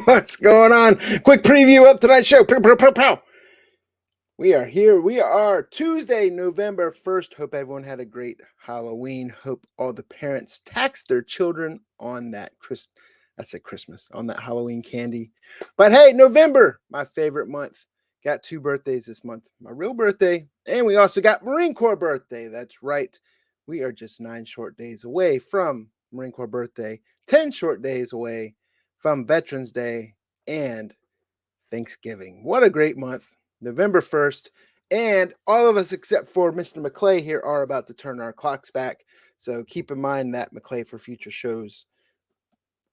What's going on? Quick preview of tonight's show. Pow, pow, pow, pow. We are here. We are Tuesday, November 1st. Hope everyone had a great Halloween. Hope all the parents taxed their children on that Christmas, on that Halloween candy. But hey, November, my favorite month. Got 2 birthdays this month. My real birthday, and we also got Marine Corps birthday. That's right. We are just 9 short days away from Marine Corps birthday, 10 short days away from Veterans Day and Thanksgiving. What a great month. November 1st. And all of us except for Mr. McClay here are about to turn our clocks back. So keep in mind that, McClay, for future shows,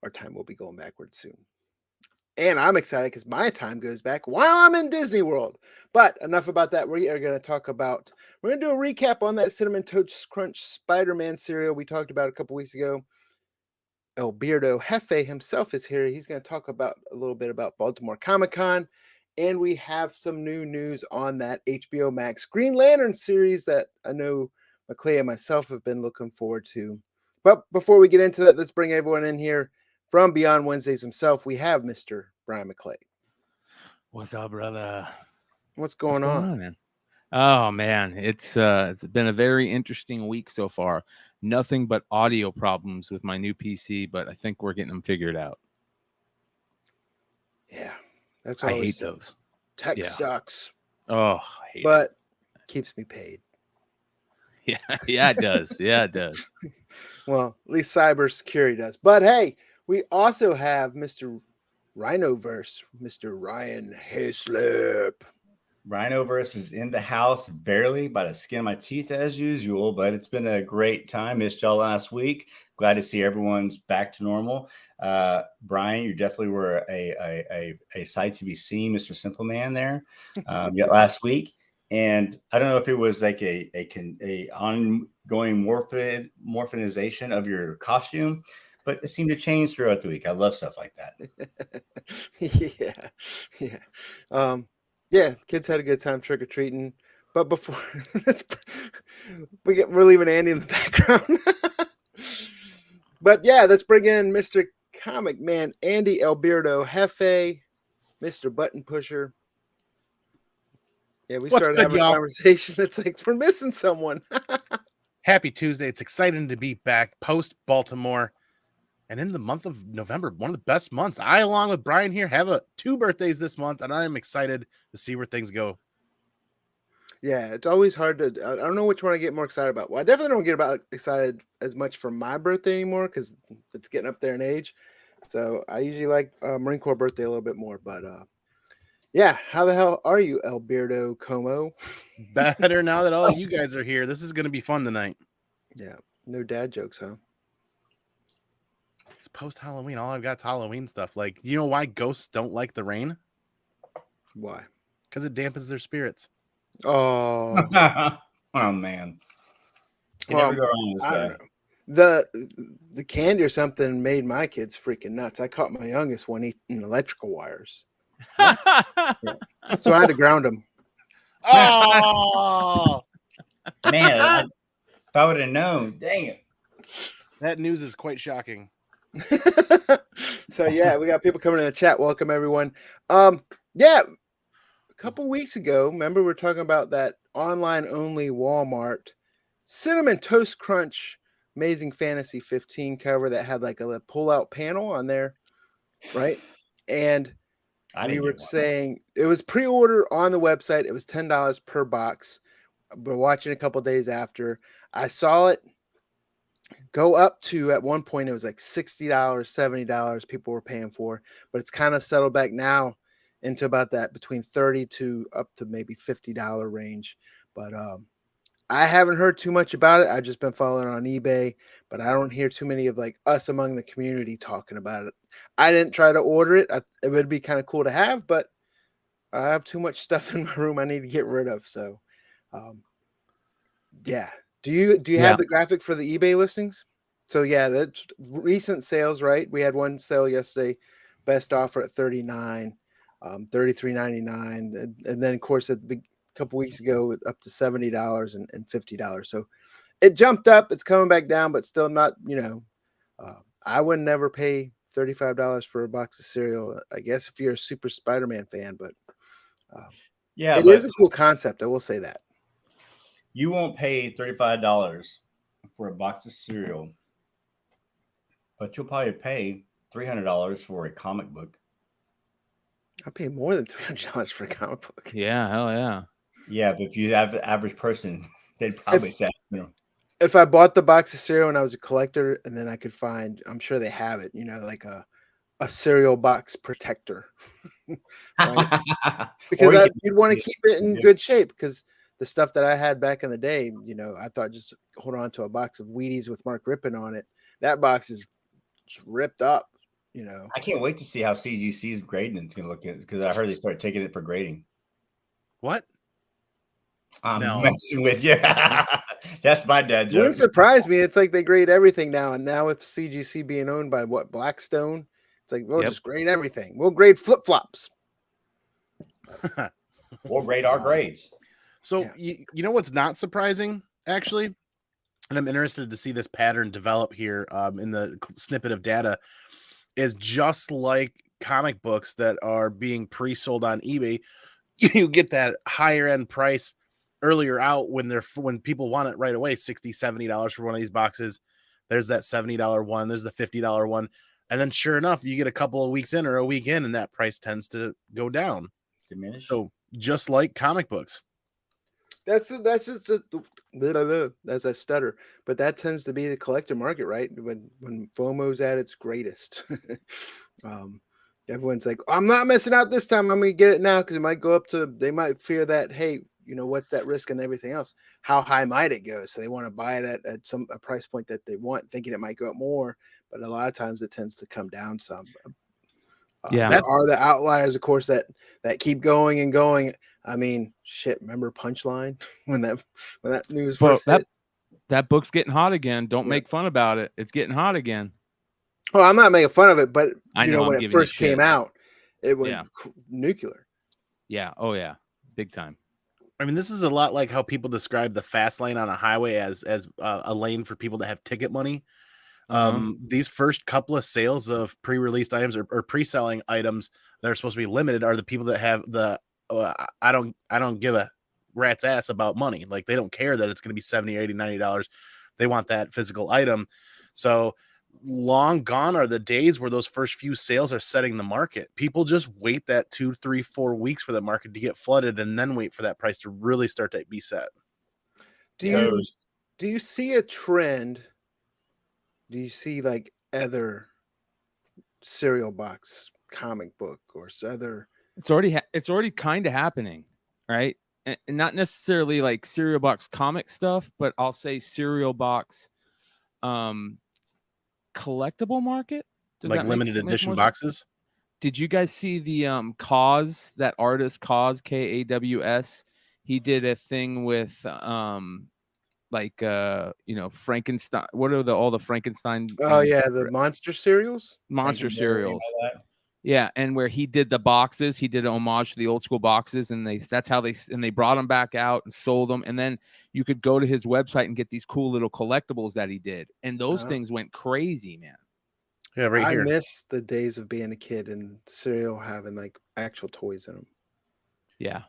our time will be going backwards soon. And I'm excited because my time goes back while I'm in Disney World. But enough about that. We're going to do a recap on that Cinnamon Toast Crunch Spider-Man cereal we talked about a couple weeks ago. El Beardo Jefe himself is here. He's going to talk about a little bit about Baltimore Comic-Con. And we have some new news on that HBO Max Green Lantern series that I know McClay and myself have been looking forward to. But before we get into that, let's bring everyone in here. From Beyond Wednesdays himself, we have Mr. Brian McClay. What's up, brother? What's going on, man? Oh man, it's been a very interesting week so far. Nothing but audio problems with my new PC, but I think we're getting them figured out. Yeah, that's I always hate those. Tech sucks. Oh, I hate but it keeps me paid. Yeah, it does. Yeah, it does. Well, at least cybersecurity does. But hey, we also have Mr. Rhinoverse, Mr. Ryan Hayslip. Rhinoverse is in the house, barely by the skin of my teeth as usual, but it's been a great time. Missed y'all last week. Glad to see everyone's back to normal. Brian, you definitely were a sight to be seen, Mr. Simple Man there last week. And I don't know if it was like a ongoing morphinization of your costume, but it seemed to change throughout the week. I love stuff like that. Yeah, kids had a good time trick-or-treating. But before we're leaving Andy in the background. But yeah, let's bring in Mr. Comic Man, Andy Alberto Jefe, Mr. Button Pusher. Yeah, we started having a conversation. It's like we're missing someone. Happy Tuesday. It's exciting to be back post-Baltimore. And in the month of November, one of the best months. I, along with Brian here, have 2 birthdays this month, and I am excited to see where things go. Yeah, it's always hard to. I don't know which one I get more excited about. Well, I definitely don't get excited as much for my birthday anymore because it's getting up there in age. So I usually like Marine Corps birthday a little bit more. But yeah, how the hell are you, Alberto Como? Better now that all you guys are here. This is going to be fun tonight. Yeah, no dad jokes, huh? It's post-Halloween. All I've got is Halloween stuff. Like, you know why ghosts don't like the rain? Why? Because it dampens their spirits. Oh. Oh man. Well, I don't know. The candy or something made my kids freaking nuts. I caught my youngest one eating electrical wires. Yeah. So I had to ground him. Oh man, if I would have known, dang it. That news is quite shocking. So yeah, we got people coming in the chat. Welcome everyone. Yeah, a couple weeks ago, remember we were talking about that online only Walmart Cinnamon Toast Crunch Amazing Fantasy 15 cover that had like a pull-out panel on there, right? And we were saying it was pre-order on the website. It was $10 per box. We're watching a couple days after. I saw it go up to, at one point, it was like $60, $70 people were paying for, but it's kind of settled back now into about that between $30 to up to maybe $50 range. But I haven't heard too much about it. I've just been following on eBay, but I don't hear too many of like us among the community talking about it. I didn't try to order it. It would be kind of cool to have, but I have too much stuff in my room I need to get rid of. So, yeah. Do you have the graphic for the eBay listings? So yeah, that's recent sales, right? We had one sale yesterday, best offer at $39, $33.99, and then of course a couple weeks ago up to $70 and $50. So it jumped up. It's coming back down, but still not. I would never pay $35 for a box of cereal. I guess if you're a super Spider-Man fan, but Yeah, it but is a cool concept. I will say that. you won't pay $35 for a box of cereal, but you'll probably pay $300 for a comic book. I'll pay more than $300 for a comic book. Yeah, hell yeah. Yeah, but if you have the average person, they'd probably say, If I bought the box of cereal and I was a collector, and then I could find, I'm sure they have it, like a cereal box protector, right? Because you'd want to keep it in good shape, because the stuff that I had back in the day, I thought just hold on to a box of Wheaties with Mark Rippon on it. That box is just ripped up, I can't wait to see how CGC's grading it's going to look at, because I heard they started taking it for grading. What? I'm messing with you. That's my dad joke. It wouldn't surprise me. It's like they grade everything now, and now with CGC being owned by Blackstone, it's like we'll just grade everything. We'll grade flip-flops. We'll grade our grades. So you know what's not surprising, actually, and I'm interested to see this pattern develop here in the snippet of data, is just like comic books that are being pre-sold on eBay, you get that higher end price earlier out when people want it right away, $60, $70 for one of these boxes. There's that $70 one, there's the $50 one, and then sure enough, you get a couple of weeks in or a week in, and that price tends to go down. Diminish. So just like comic books. That's a stutter, but that tends to be the collector market, right? When FOMO's at its greatest, everyone's like, I'm not missing out this time. I'm gonna get it now because it might go up to. They might fear that, hey, what's that risk and everything else? How high might it go? So they want to buy it at a price point that they want, thinking it might go up more. But a lot of times it tends to come down some. Yeah, there are the outliers, of course, that keep going and going. I mean, shit. Remember Punchline when that news first hit? That book's getting hot again. Don't make fun about it. It's getting hot again. Well, I'm not making fun of it, but I know when it first came out, it went nuclear. Yeah. Oh yeah. Big time. I mean, this is a lot like how people describe the fast lane on a highway as a lane for people that have ticket money. These first couple of sales of pre-released items or pre-selling items that are supposed to be limited are the people that have the I don't give a rat's ass about money. Like, they don't care that it's going to be $70, $80, $90. They want that physical item. So long gone are the days where those first few sales are setting the market. People just wait that 2, 3, 4 weeks for the market to get flooded, and then wait for that price to really start to be set. Do you see a trend? Do you see like other cereal box comic book or other? It's already kind of happening, right? And not necessarily like cereal box comic stuff, but I'll say cereal box collectible market. Does like that limited edition boxes? Did you guys see the Kaws, that artist Kaws, Kaws? He did a thing with Frankenstein. What are all the Frankenstein? Oh yeah, the monster cereals. Cereals. Yeah, and where he did the boxes, he did an homage to the old school boxes, and they brought them back out and sold them, and then you could go to his website and get these cool little collectibles that he did, and those things went crazy, man. Yeah, right here. I miss the days of being a kid and cereal having like actual toys in them. Yeah,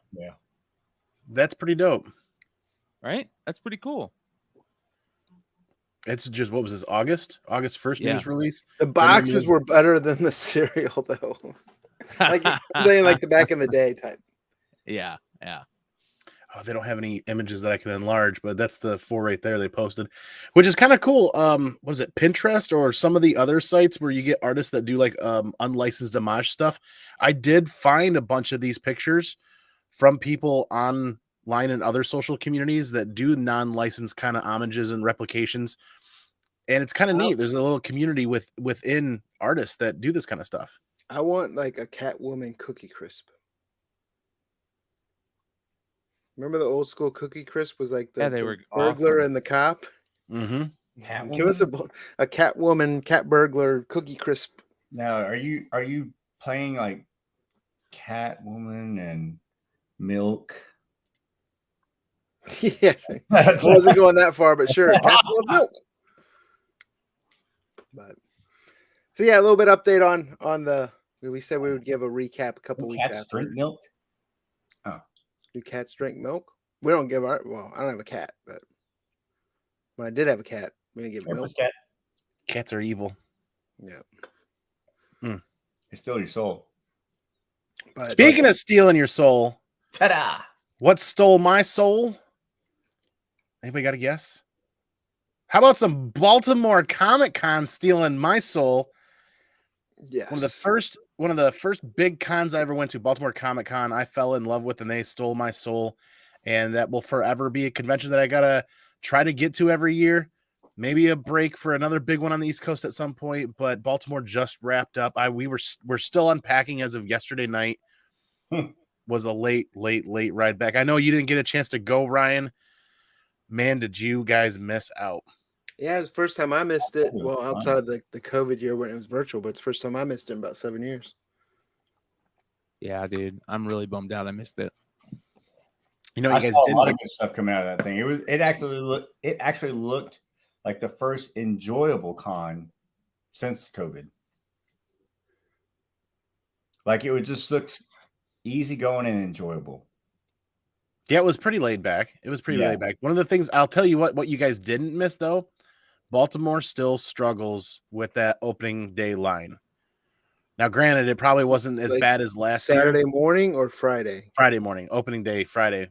that's pretty dope, right? That's pretty cool. It's just, what was this, August 1st news release? The boxes were better than the cereal, though. Like the back in the day type. Yeah. Oh, they don't have any images that I can enlarge, but that's the 4 right there they posted, which is kind of cool. Was it Pinterest or some of the other sites where you get artists that do like unlicensed homage stuff? I did find a bunch of these pictures from people online and other social communities that do non-licensed kind of homages and replications, and it's kind of neat. There's a little community within artists that do this kind of stuff. I want like a Catwoman Cookie Crisp. Remember the old school Cookie Crisp was like the burglar and the cop. Mm-hmm. Give us a Catwoman, cat burglar Cookie Crisp. Now, are you playing like Catwoman and Milk? Yes, I wasn't going that far, but sure, cats love milk. But So yeah, a little bit update on the. We said we would give a recap a couple weeks Cats after. drink milk. Do cats drink milk? We don't give our. Well, I don't have a cat, but when I did have a cat, we didn't give milk. Cat. Cats are evil. Yeah. They steal your soul. But Speaking of stealing your soul, Ta-da! what stole my soul? Anybody got a guess? How about some Baltimore Comic Con stealing my soul? yes, One of the first big cons I ever went to, Baltimore Comic Con, I fell in love with, and they stole my soul. And that will forever be a convention that I gotta try to get to every year. Maybe a break for another big one on the East Coast at some point, but Baltimore just wrapped up. We're still unpacking as of yesterday night. Was a late ride back. I know you didn't get a chance to go, Ryan. Man, did you guys miss out? Yeah, it's the first time I missed it. was Well, fun. outside of the COVID year when it was virtual, but it's the first time I missed it in about 7 years. Yeah, dude, I'm really bummed out. I missed it. You know, I you guys saw a didn't. lot of good stuff coming out of that thing. It actually looked like the first enjoyable con since COVID. Like it just looked easygoing and enjoyable. Yeah, it was pretty laid back. Laid back. One of the things I'll tell you what you guys didn't miss though, Baltimore still struggles with that opening day line. Now, granted, it probably wasn't as bad as last Saturday year. morning or Friday? Friday morning, opening day, Friday.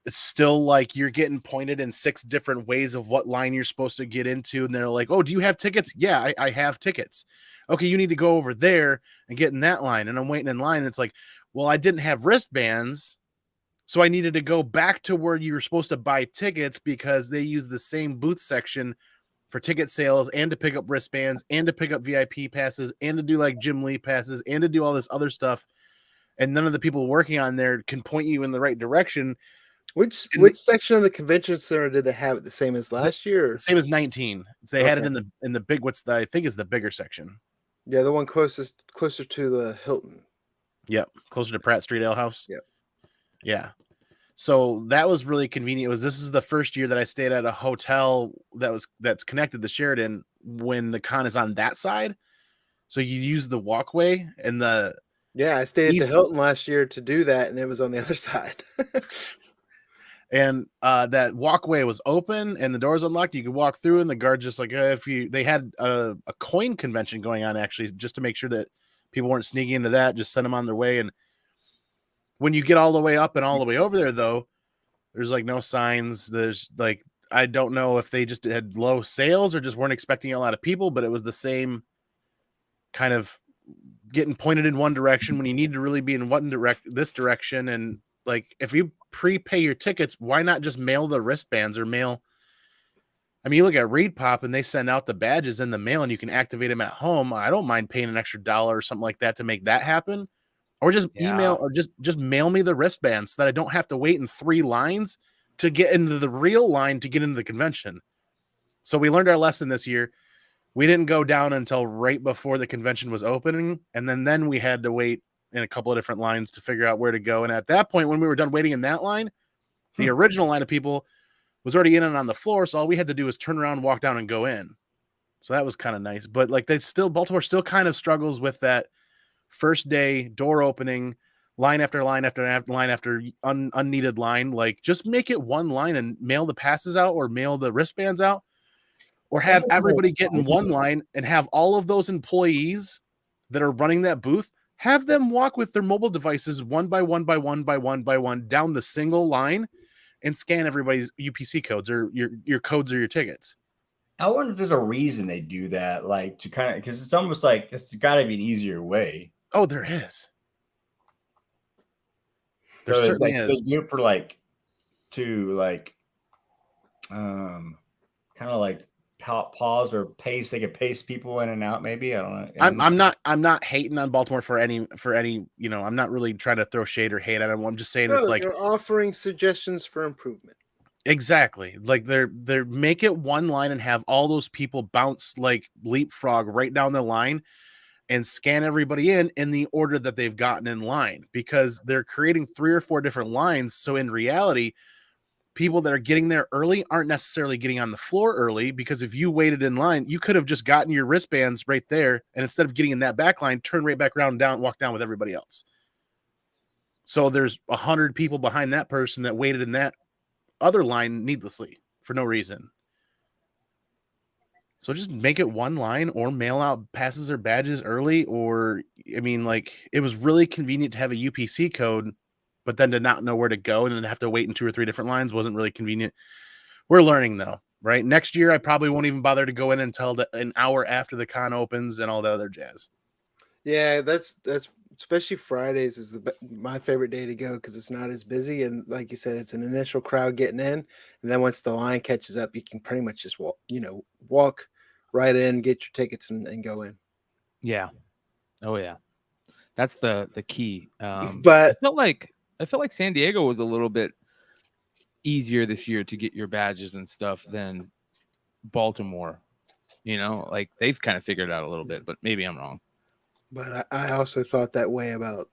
It's still like you're getting pointed in 6 different ways of what line you're supposed to get into, and they're like, "Oh, do you have tickets?" Yeah, I have tickets. Okay, you need to go over there and get in that line, and I'm waiting in line. And it's like, well, I didn't have wristbands. So I needed to go back to where you were supposed to buy tickets because they use the same booth section for ticket sales and to pick up wristbands and to pick up VIP passes and to do like Jim Lee passes and to do all this other stuff. And none of the people working on there can point you in the right direction. Which section of the convention center did they have it the same as last year? The same as 19. So they had it in the big, I think is the bigger section. Yeah, the one closer to the Hilton. Yep, closer to Pratt Street Ale House. Yep. Yeah. So that was really convenient. This is the first year that I stayed at a hotel that's connected to Sheridan when the con is on that side. So you use the walkway and I stayed at the Hilton last year to do that, and it was on the other side. And that walkway was open and the doors unlocked. You could walk through, and the guard just like they had a coin convention going on actually, just to make sure that people weren't sneaking into that. Just send them on their way. And when you get all the way up and all the way over there, though, there's like no signs. There's like, I don't know if they just had low sales or just weren't expecting a lot of people, but it was the same kind of getting pointed in one direction when you need to really be in this direction. And like, if you prepay your tickets, why not just mail the wristbands or mail? I mean, you look at Reed Pop and they send out the badges in the mail and you can activate them at home. I don't mind paying an extra $1 or something like that to make that happen. Or just email or just mail me the wristbands so that I don't have to wait in 3 lines to get into the real line to get into the convention. So we learned our lesson this year. We didn't go down until right before the convention was opening. And then we had to wait in a couple of different lines to figure out where to go. And at that point, when we were done waiting in that line, the original line of people was already in and on the floor. So all we had to do was turn around, walk down, and go in. So that was kind of nice. But like Baltimore still kind of struggles with that first day door opening, line after line after line after unneeded line. Like, just make it one line and mail the passes out or mail the wristbands out, or have everybody get in one line and have all of those employees that are running that booth, have them walk with their mobile devices one by one down the single line and scan everybody's UPC codes or your codes or your tickets. I wonder if there's a reason they do that, like to kind of, because it's almost like it's got to be an easier way. Oh, there is. There certainly is. They do it for kind of like pause or pace. They could pace people in and out. Maybe I don't know. I'm not hating on Baltimore for any. I'm not really trying to throw shade or hate at them. I'm just saying it's like you're offering suggestions for improvement. Exactly. Like they're make it one line and have all those people bounce like leapfrog right down the line and scan everybody in the order that they've gotten in line, because they're creating 3 or 4 different lines. So in reality, people that are getting there early aren't necessarily getting on the floor early, because if you waited in line, you could have just gotten your wristbands right there, and instead of getting in that back line, turn right back around and down, walk down with everybody else. So there's 100 people behind that person that waited in that other line needlessly for no reason. So just make it one line, or mail out passes or badges early. Or, I mean, like, it was really convenient to have a UPC code, but then to not know where to go and then have to wait in 2 or 3 different lines wasn't really convenient. We're learning though, right? Next year, I probably won't even bother to go in until an hour after the con opens and all the other jazz. Yeah, that's especially Fridays is my favorite day to go, because it's not as busy, and like you said, it's an initial crowd getting in, and then once the line catches up, you can pretty much just walk right in, get your tickets, and go in. Yeah. Oh yeah. That's the key. But I felt like San Diego was a little bit easier this year to get your badges and stuff than Baltimore. You know, like they've kind of figured it out a little bit, but maybe I'm wrong. But I also thought that way about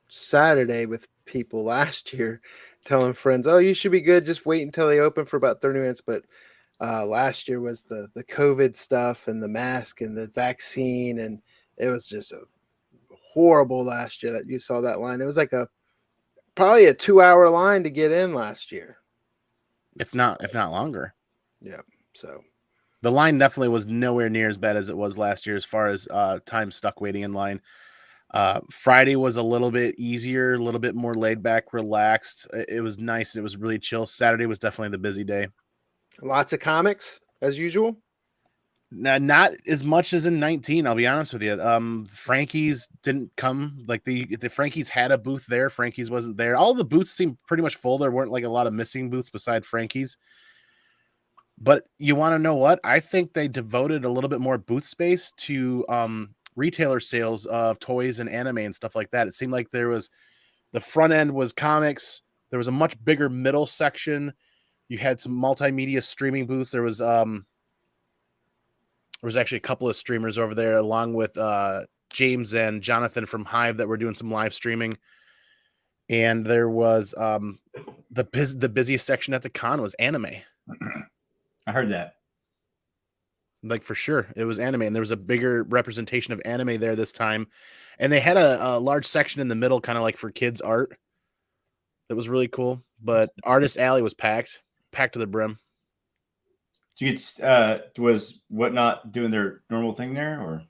Saturday with people last year, telling friends, "Oh, you should be good. Just wait until they open for about 30 minutes." But last year was the COVID stuff and the mask and the vaccine, and it was just a horrible last year that you saw that line. It was like probably a 2-hour line to get in last year, if not longer. Yeah. So the line definitely was nowhere near as bad as it was last year as far as time stuck waiting in line. Friday was a little bit easier, a little bit more laid back, relaxed. It was nice and it was really chill. Saturday was definitely the busy day. Lots of comics as usual. Not as much as in 19, I'll be honest with you. Frankie's didn't come. Like the Frankie's had a booth there. Frankie's wasn't there. All the booths seemed pretty much full. There weren't like a lot of missing booths beside Frankie's. But you want to know what? I think they devoted a little bit more booth space to retailer sales of toys and anime and stuff like that. It seemed like there was the front end was comics. There was a much bigger middle section. You had some multimedia streaming booths. There was actually a couple of streamers over there, along with James and Jonathan from Hive that were doing some live streaming. And there was the busiest section at the con was anime. I heard that. Like, for sure, it was anime, and there was a bigger representation of anime there this time. And they had a large section in the middle, kind of like for kids art. That was really cool. But Artist Alley was packed to the brim. Was Whatnot doing their normal thing there, or?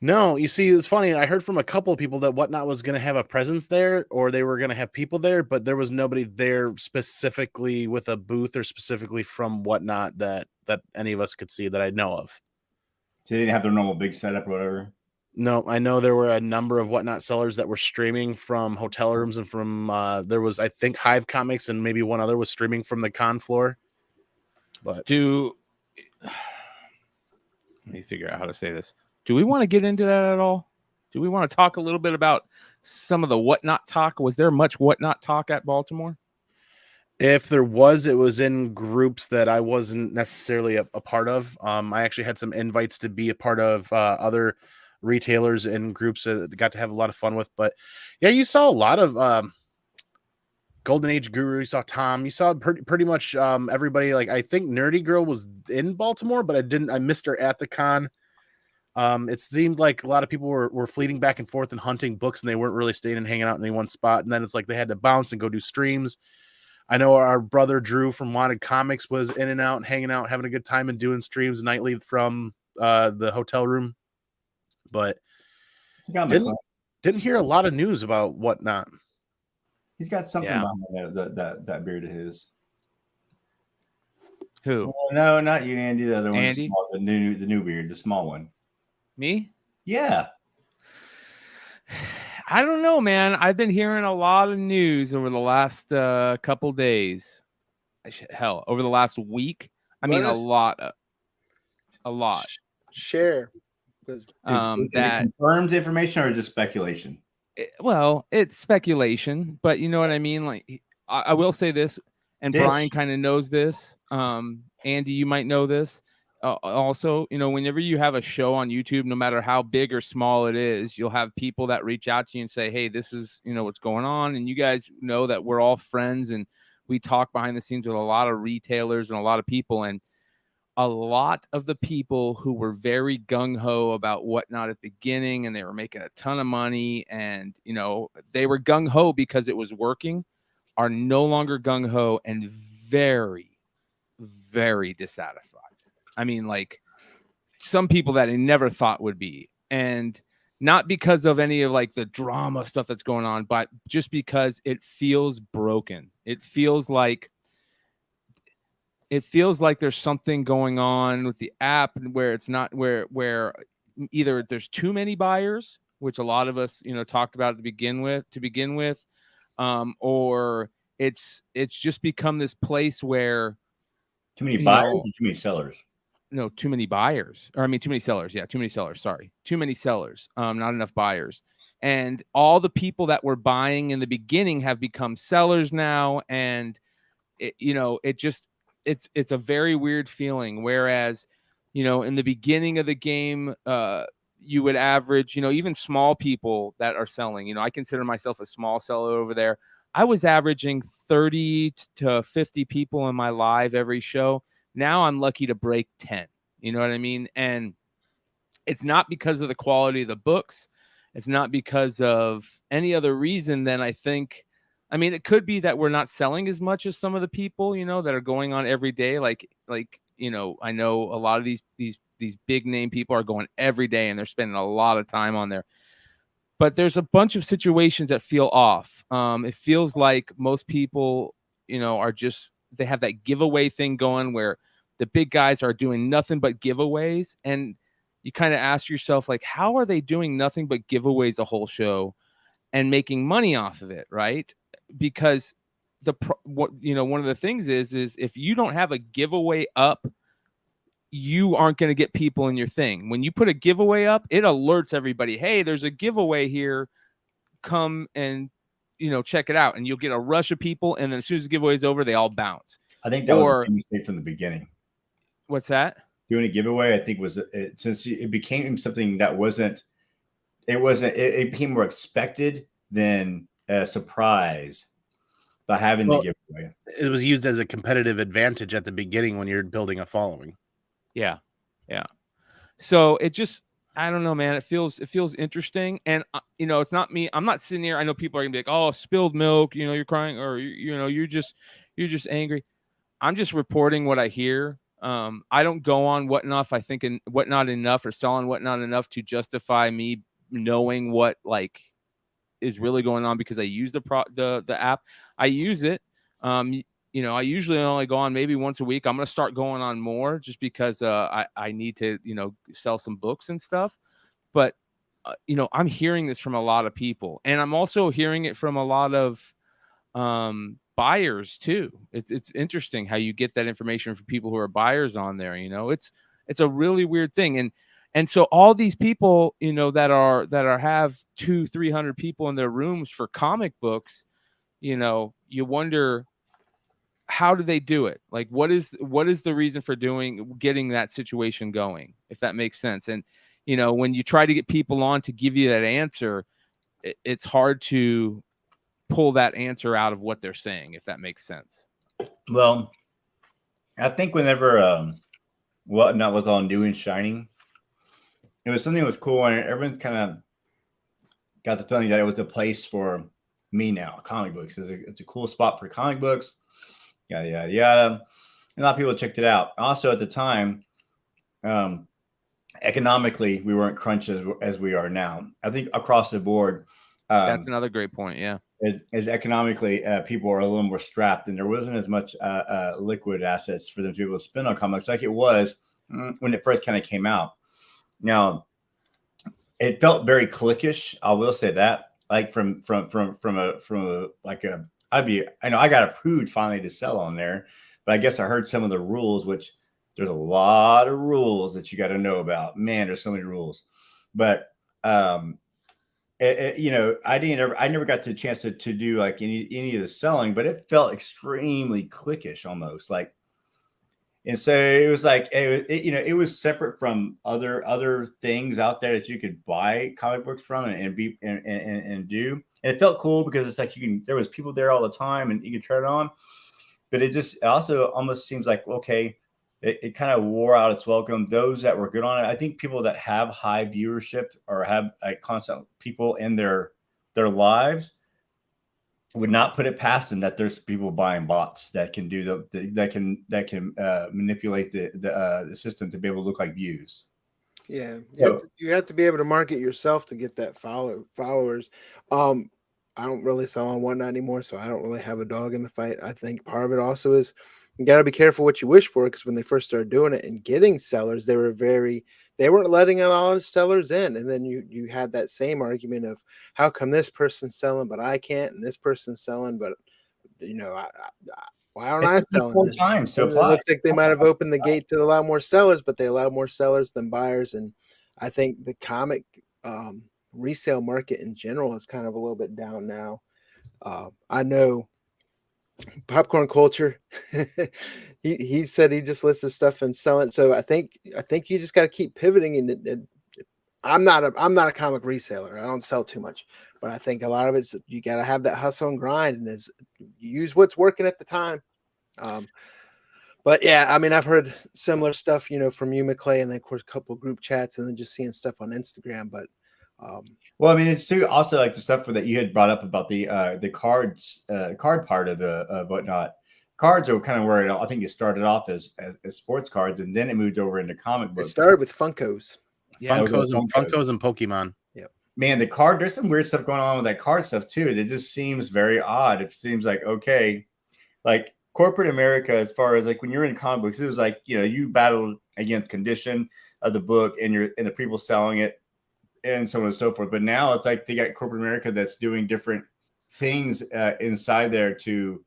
No, you see, it's funny. I heard from a couple of people that Whatnot was going to have a presence there, or they were going to have people there, but there was nobody there specifically with a booth or specifically from Whatnot that any of us could see that I know of. So they didn't have their normal big setup or whatever? No, I know there were a number of Whatnot sellers that were streaming from hotel rooms and from there was, I think, Hive Comics and maybe one other was streaming from the con floor. But let me figure out how to say this. Do we want to get into that at all? Do we want to talk a little bit about some of the Whatnot talk? Was there much Whatnot talk at Baltimore? If there was, it was in groups that I wasn't necessarily a part of. I actually had some invites to be a part of other retailers and groups that got to have a lot of fun with. But yeah, you saw a lot of Golden Age Guru. You saw Tom. You saw pretty much everybody. Like, I think Nerdy Girl was in Baltimore, but I missed her at the con. It seemed like a lot of people were fleeting back and forth and hunting books, and they weren't really staying and hanging out in any one spot. And then it's like they had to bounce and go do streams. I know our brother Drew from Wanted Comics was in and out and hanging out, having a good time and doing streams nightly from the hotel room. But didn't hear a lot of news about Whatnot. He's got something behind that beard of his. Who? No, not you, Andy. The other one, Andy? the new beard, the small one. Me? Yeah. I don't know, man. I've been hearing a lot of news over the last couple days. Hell, over the last week. A lot. Share. Is it confirmed information or just speculation? It's speculation, but you know what I mean? Like, I will say this, and Brian kind of knows this. Andy, you might know this. Also, you know, whenever you have a show on YouTube, no matter how big or small it is, you'll have people that reach out to you and say, hey, this is, you know, what's going on. And you guys know that we're all friends and we talk behind the scenes with a lot of retailers and a lot of people, and a lot of the people who were very gung-ho about Whatnot at the beginning, and they were making a ton of money, and they were gung-ho because it was working, are no longer gung-ho and very, very dissatisfied. I mean, like some people that I never thought would be, and not because of any of like the drama stuff that's going on, but just because it feels broken. It feels like there's something going on with the app where it's not where either there's too many buyers, which a lot of us talked about to begin with, or it's just become this place where too many buyers or too many sellers. No, too many buyers, or I mean, too many sellers. Yeah, too many sellers. Sorry, too many sellers. Not enough buyers, and all the people that were buying in the beginning have become sellers now, and it's a very weird feeling. Whereas, in the beginning of the game, you would average, even small people that are selling. I consider myself a small seller over there. I was averaging 30 to 50 people in my live every show. Now I'm lucky to break 10. You know what I mean? And it's not because of the quality of the books. It's not because of any other reason than I think. I mean, it could be that we're not selling as much as some of the people, that are going on every day. Like, I know a lot of these big name people are going every day and they're spending a lot of time on there. But there's a bunch of situations that feel off. It feels like most people, are just, they have that giveaway thing going where the big guys are doing nothing but giveaways. And you kind of ask yourself, like, how are they doing nothing but giveaways the whole show and making money off of it? Right. Because one of the things is if you don't have a giveaway up, you aren't going to get people in your thing. When you put a giveaway up, it alerts everybody, hey, there's a giveaway here. Come and, check it out. And you'll get a rush of people. And then as soon as the giveaway is over, they all bounce. I think that was a mistake from the beginning. What's that? Doing a giveaway, I think since it became something that it became more expected than a surprise by having the giveaway. It was used as a competitive advantage at the beginning when you're building a following. Yeah. Yeah. So it just, I don't know, man. It feels interesting. And, it's not me. I'm not sitting here. I know people are gonna be like, oh, spilled milk, you're crying, or, you're just angry. I'm just reporting what I hear. I don't go on Whatnot Whatnot enough or selling Whatnot enough to justify me knowing what like is really going on because I use the app. I use it. I usually only go on maybe once a week. I'm going to start going on more just because I need to, sell some books and stuff. But, I'm hearing this from a lot of people, and I'm also hearing it from a lot of buyers too. It's interesting how you get that information from people who are buyers on there. It's a really weird thing. And so all these people, that have 200-300 people in their rooms for comic books, you wonder, how do they do it? Like, what is the reason for getting that situation going, if that makes sense? And, when you try to get people on to give you that answer, it's hard to pull that answer out of what they're saying, if that makes sense. Well, I think whenever Whatnot was all new and shining, it was something that was cool, and everyone kind of got the feeling that it was a place for me now. Comic books, it's a cool spot for comic books, yada yada yada. A lot of people checked it out. Also, at the time, economically, we weren't crunched as we are now. I think across the board, that's another great point. Yeah, as economically, people are a little more strapped, and there wasn't as much liquid assets for them to be able to spend on comics like it was when it first kind of came out. Now, it felt very cliquish. I will say that, like from a like a, I know I got approved finally to sell on there, but I guess I heard some of the rules, which there's a lot of rules that you got to know about. Man, there's so many rules, but I never got the chance to do like any of the selling, but it felt extremely cliquish almost like. And so it was like, it was separate from other things out there that you could buy comic books from and do. And it felt cool because it's like there was people there all the time and you could turn it on. but it also almost seems like, okay, it kind of wore out its welcome. Those that were good on it, I think people that have high viewership or have constant people in their lives would not put it past them that there's people buying bots that can do that can manipulate the system to be able to look like views. Yeah, you have to be able to market yourself to get that followers. I don't really sell on Whatnot anymore, so I don't really have a dog in the fight. I think part of it also is you got to be careful what you wish for, because when they first started doing it and getting sellers, they weren't letting a lot of sellers in, and then you had that same argument of how come this person's selling but I can't, and this person's selling but why aren't I selling? Time so it looks like they might have opened the gate to allow more sellers, but they allow more sellers than buyers. And I think the comic resale market in general is kind of a little bit down now. I know Popcorn Culture, he said he just lists his stuff and selling. So I think you just got to keep pivoting. And I'm not a comic reseller. I don't sell too much, but I think a lot of it's you got to have that hustle and grind, and use what's working at the time. But yeah, I mean, I've heard similar stuff, from you, McClay, and then of course a couple group chats, and then just seeing stuff on Instagram. But well, I mean, it's too also like the stuff that you had brought up about the cards, card part of Whatnot. Cards are kind of where I think it started off as sports cards, and then it moved over into comic books. It started with Funkos. Yeah, Funkos and Pokemon. Yep. Man, there's some weird stuff going on with that card stuff too. It just seems very odd. It seems like, okay, like corporate America, as far as like when you're in comic books, it was like, you battled against condition of the book and the people selling it and so on and so forth. But now it's like they got corporate America that's doing different things inside there to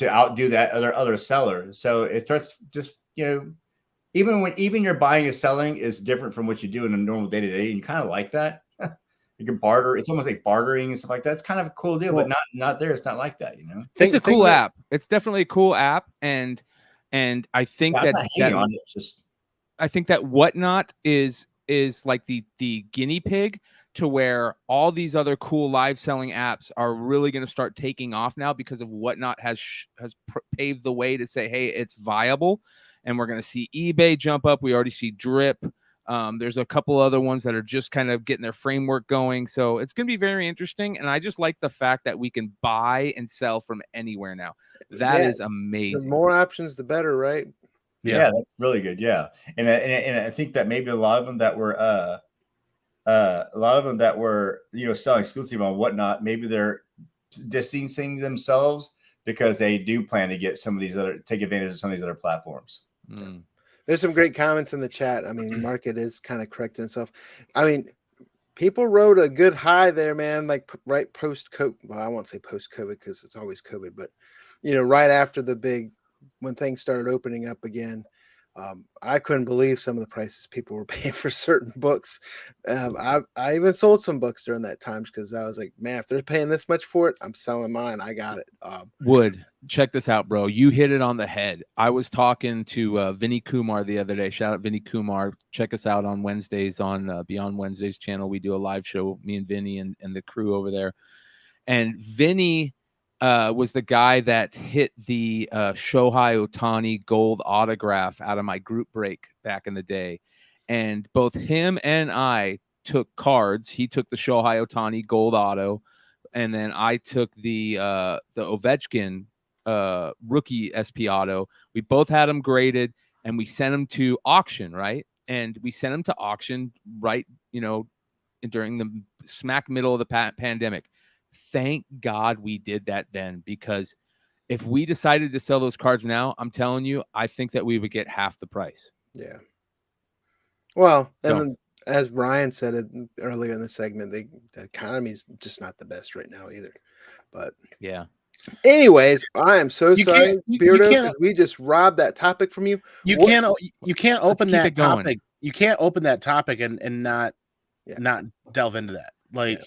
outdo that other seller. So it starts just, even your buying and selling is different from what you do in a normal day to day. You kind of like that. You can barter. It's almost like bartering and stuff like that. It's kind of a cool deal, but not there. It's not like that, It's a cool app. It's definitely a cool app, and I think I think that Whatnot is like the guinea pig to where all these other cool live selling apps are really going to start taking off now, because of Whatnot has paved the way to say, hey, it's viable, and we're going to see eBay jump up. We already see Drip. There's a couple other ones that are just kind of getting their framework going. So it's going to be very interesting. And I just like the fact that we can buy and sell from anywhere now. That is amazing. The more options, the better, right? Yeah, that's really good. Yeah. And I think that maybe a lot of them that were selling exclusive on Whatnot, maybe they're distancing themselves because they do plan to get take advantage of some of these other platforms. Mm. There's some great comments in the chat. I mean, market is kind of correcting itself. I mean, people rode a good high there, man. Like right post-COVID. Well, I won't say post-COVID because it's always COVID, but right after when things started opening up again, I couldn't believe some of the prices people were paying for certain books. I even sold some books during that time because I was like, man, if they're paying this much for it, I'm selling mine. I got it. Wood, check this out, bro. You hit it on the head. I was talking to Vinny Kumar the other day. Shout out Vinny Kumar. Check us out on Wednesdays on Beyond Wednesdays channel. We do a live show, me and Vinny and the crew over there. And Vinny was the guy that hit the Shohei Ohtani gold autograph out of my group break back in the day. And both him and I took cards. He took the Shohei Ohtani gold auto, and then I took the Ovechkin rookie SP auto. We both had them graded, and we sent them to auction, right? And we sent them to auction right, during the smack middle of the pandemic. Thank God we did that then, because if we decided to sell those cards now, I'm telling you, I think that we would get half the price. Yeah. Well, and then, as Brian said it earlier in the segment, the economy is just not the best right now either. But yeah. Anyways, I am so sorry, Beardo, we just robbed that topic from you. You can't open that topic. You can't open that topic and not delve into that. Like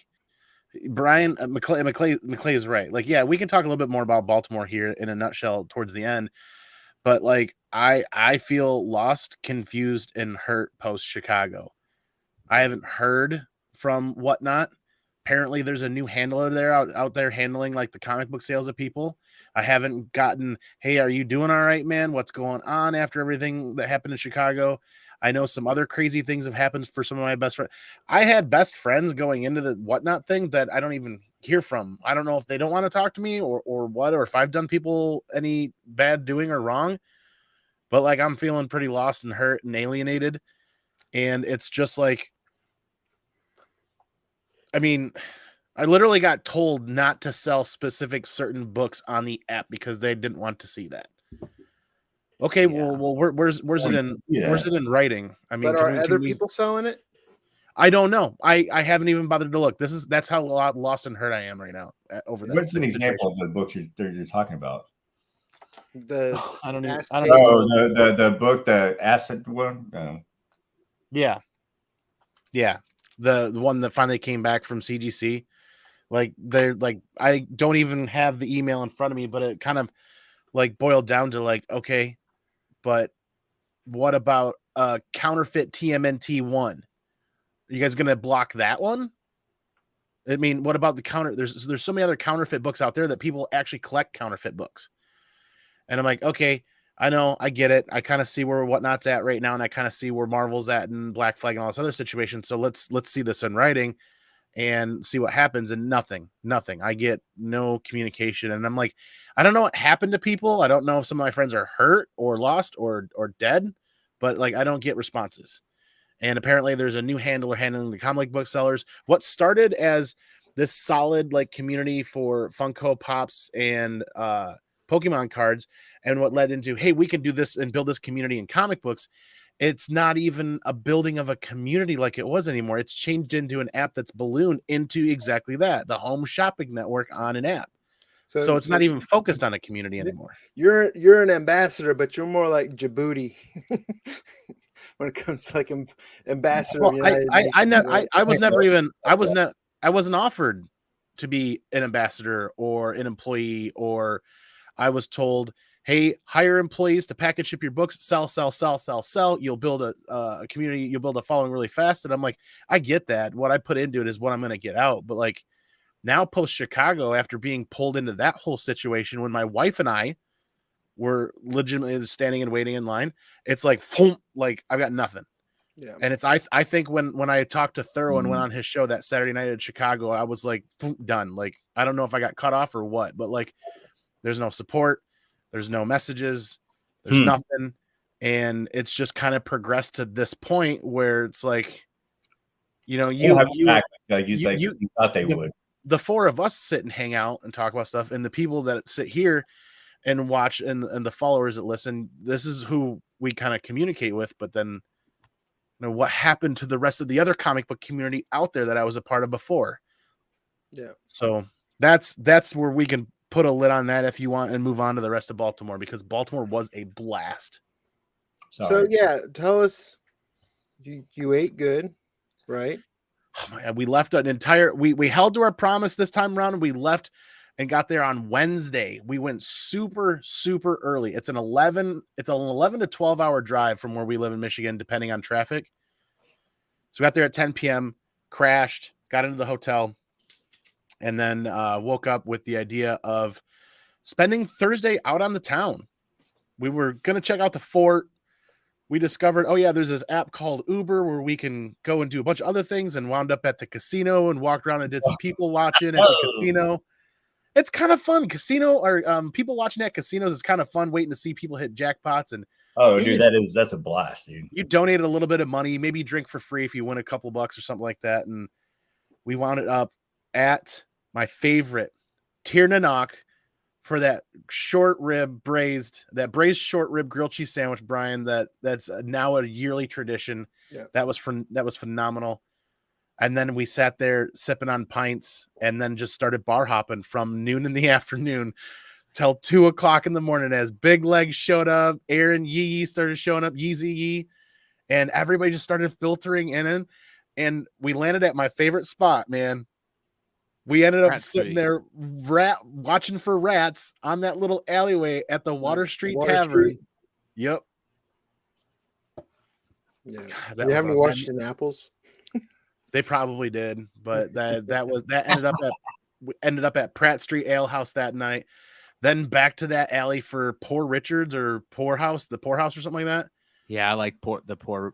Brian McClay is right. Like, yeah, we can talk a little bit more about Baltimore here in a nutshell towards the end. But like, I feel lost, confused, and hurt post Chicago. I haven't heard from Whatnot, apparently there's a new handler there out there handling like the comic book sales of people. I haven't gotten, hey, are you doing all right, man? What's going on after everything that happened in Chicago? I know some other crazy things have happened for some of my best friends. I had best friends going into the whatnot thing that I don't even hear from. I don't know if they don't want to talk to me or what, or if I've done people any bad doing or wrong. But like, I'm feeling pretty lost and hurt and alienated. And it's just like, I mean, I literally got told not to sell specific certain books on the app because they didn't want to see that. Okay, Yeah. well, where's it in where's it in writing? I mean, But are other people selling it? I don't know. I haven't even bothered to look. That's how lost and hurt I am right now over that. What's an example of the books you're talking about? I don't even. The book, the acid one. Yeah, the one that finally came back from CGC. Like they're like, I don't even have the email in front of me, but it kind of like boiled down to like, okay, but what about counterfeit TMNT 1? Are you guys gonna block that one? I mean, what about the counter? There's so many other counterfeit books out there that people actually collect counterfeit books. And I'm like, okay, I know, I get it. I kind of see where whatnot's at right now, and I kind of see where Marvel's at and Black Flag and all this other situation. So let's see this in writing and see what happens. And nothing. I get no communication. And I'm like, I don't know what happened to people. I don't know if some of my friends are hurt or lost or dead, but like, I don't get responses. And apparently there's a new handler handling the comic book sellers. What started as this solid like community for Funko Pops and Pokemon cards, and what led into, hey, we can do this and build this community in comic books. It's not even a building of a community like it was anymore. It's changed into an app that's ballooned into exactly that, the home shopping network on an app. So it's not even focused on a community anymore. You're an ambassador, but you're more like Djibouti when it comes to like ambassador. Well, I wasn't offered to be an ambassador or an employee, or I was told, hey, hire employees to package ship your books, sell. You'll build a community, you'll build a following really fast. And I'm like, I get that. What I put into it is what I'm going to get out. But like now post Chicago, after being pulled into that whole situation, when my wife and I were legitimately standing and waiting in line, it's like, I've got nothing. Yeah. And it's, I think when I talked to Thorough and went on his show that Saturday night in Chicago, I was like, done. Like, I don't know if I got cut off or what, but like, there's no support. There's no messages. There's nothing. And it's just kind of progressed to this point where it's like, you know, you thought they would. The four of us sit and hang out and talk about stuff, and the people that sit here and watch and the followers that listen, this is who we kind of communicate with. But then, you know, what happened to the rest of the other comic book community out there that I was a part of before? Yeah. So that's where we can put a lid on that if you want and move on to the rest of Baltimore, because Baltimore was a blast. So yeah, tell us, you ate good, right? Oh my God, we left an entire, we held to our promise this time around. We left and got there on Wednesday. We went super early. It's an 11 to 12 hour drive from where we live in Michigan, depending on traffic. So we got there at 10 p.m., crashed, got into the hotel, and then woke up with the idea of spending Thursday out on the town. We were going to check out the fort. We discovered, oh yeah, there's this app called Uber where we can go and do a bunch of other things, and wound up at the casino and walked around and did some people watching at the casino. It's kind of fun. Casino or people watching at casinos is kind of fun, waiting to see people hit jackpots. And that's a blast, dude. You donated a little bit of money, maybe you drink for free if you win a couple bucks or something like that. And we wound it up at my favorite, Tir Nanak, for that braised short rib grilled cheese sandwich, Brian. That's now a yearly tradition. Yeah. That was phenomenal. And then we sat there sipping on pints, and then just started bar hopping from noon in the afternoon till 2:00 in the morning as Big Legs showed up. Aaron Yee started showing up, Yeezy Yee, and everybody just started filtering in. And we landed at my favorite spot, man. We ended up sitting there watching for rats on that little alleyway at the Water Street Tavern. Yep. Yeah. Do you have any Washington apples? They probably did, but that ended up at Pratt Street Ale House that night. Then back to that alley for Poor Richards or the Poorhouse or something like that. Yeah, I like the poor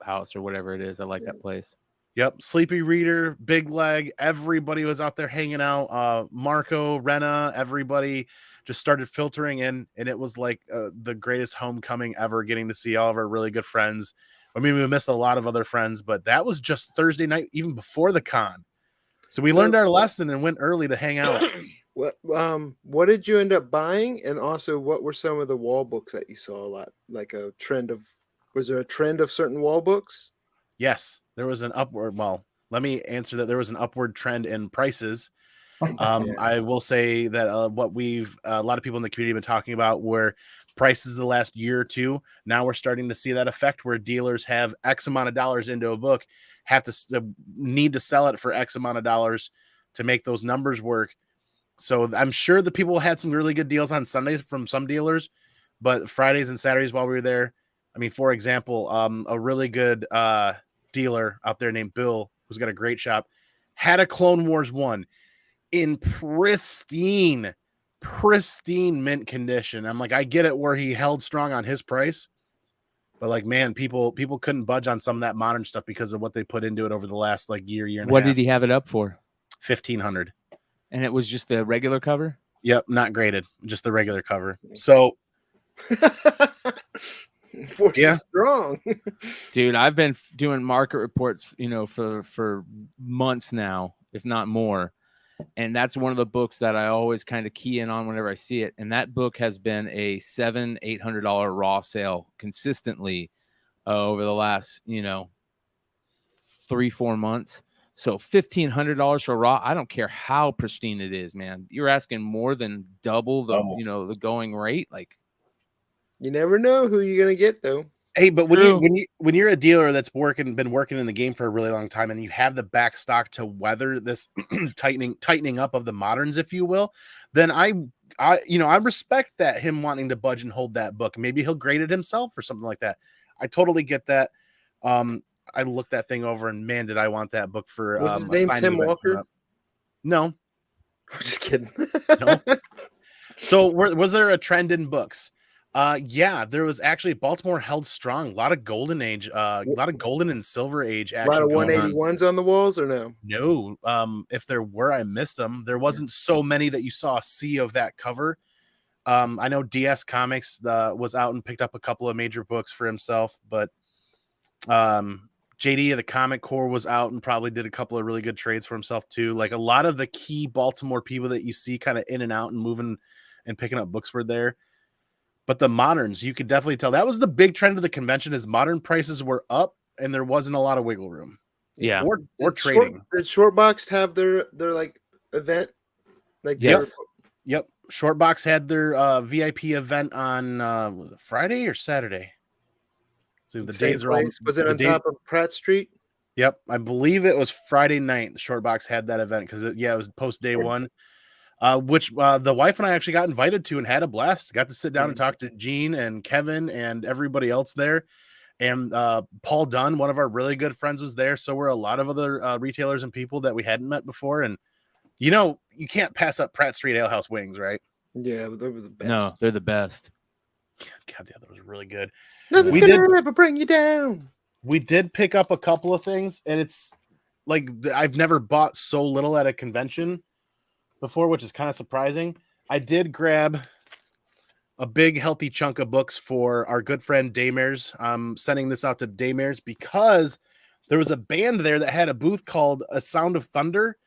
house or whatever it is. I like that place. Yep, Sleepy Reader, Big Leg, everybody was out there hanging out. Marco, Rena, everybody just started filtering in, and it was like the greatest homecoming ever, getting to see all of our really good friends. I mean, we missed a lot of other friends, but that was just Thursday night, even before the con. So we learned our lesson and went early to hang out. What did you end up buying? And also, what were some of the wall books that you saw a lot? Like a trend of, was there a trend of certain wall books? Yes, there was an upward. Well, let me answer that. There was an upward trend in prices. I will say that what a lot of people in the community have been talking about were prices the last year or two. Now we're starting to see that effect where dealers have X amount of dollars into a book, have to need to sell it for X amount of dollars to make those numbers work. So I'm sure the people had some really good deals on Sundays from some dealers, but Fridays and Saturdays while we were there, I mean, for example, a really good dealer out there named Bill, who's got a great shop, had a Clone Wars 1 in pristine mint condition. I'm like, I get it where he held strong on his price, but like, man, people couldn't budge on some of that modern stuff because of what they put into it over the last like year and a half. What did he have it up for? $1,500. And it was just the regular cover? Yep, not graded, just the regular cover. So Force is strong. Dude, I've been doing market reports, for months now, if not more. And that's one of the books that I always kind of key in on whenever I see it. And that book has been a $700-800 raw sale consistently over the last, 3-4 months. So $1,500 for raw. I don't care how pristine it is, man. You're asking more than double the, the going rate. Like, you never know who you're gonna get though. Hey, but when you're a dealer that's been working in the game for a really long time, and you have the back stock to weather this tightening up of the moderns, if you will, then I respect that, him wanting to budge and hold that book. Maybe he'll grade it himself or something like that. I totally get that. I looked that thing over, and man, did I want that book for. Was his name Tim Walker? No, I'm just kidding. No. So was there a trend in books? Yeah, there was actually. Baltimore held strong. A lot of golden age, a lot of golden and silver age action. A lot of 181s on the walls, or no? No. If there were, I missed them. There wasn't so many that you saw a sea of that cover. I know DS Comics was out and picked up a couple of major books for himself, but JD of the Comic Corps was out and probably did a couple of really good trades for himself too. Like a lot of the key Baltimore people that you see kind of in and out and moving and picking up books were there. But the moderns, you could definitely tell that was the big trend of the convention, is modern prices were up and there wasn't a lot of wiggle room. Yeah. Or trading. Did Shortbox have their like event? Like Yep. Shortbox had their VIP event on was it Friday or Saturday? So the days are all, was it on top of Pratt Street? Yep. I believe it was Friday night. The Shortbox had that event because it was post day one. Which the wife and I actually got invited to and had a blast. Got to sit down and talk to Gene and Kevin and everybody else there. And Paul Dunn, one of our really good friends, was there. So were a lot of other retailers and people that we hadn't met before. And, you can't pass up Pratt Street Ale House wings, right? Yeah, but they were the best. No, they're the best. God, the other was really good. Nothing's gonna ever bring you down. We did pick up a couple of things, and it's like I've never bought so little at a convention before, which is kind of surprising. I did grab a big healthy chunk of books for our good friend Daymares. I'm sending this out to Daymares because there was a band there that had a booth called A Sound of Thunder,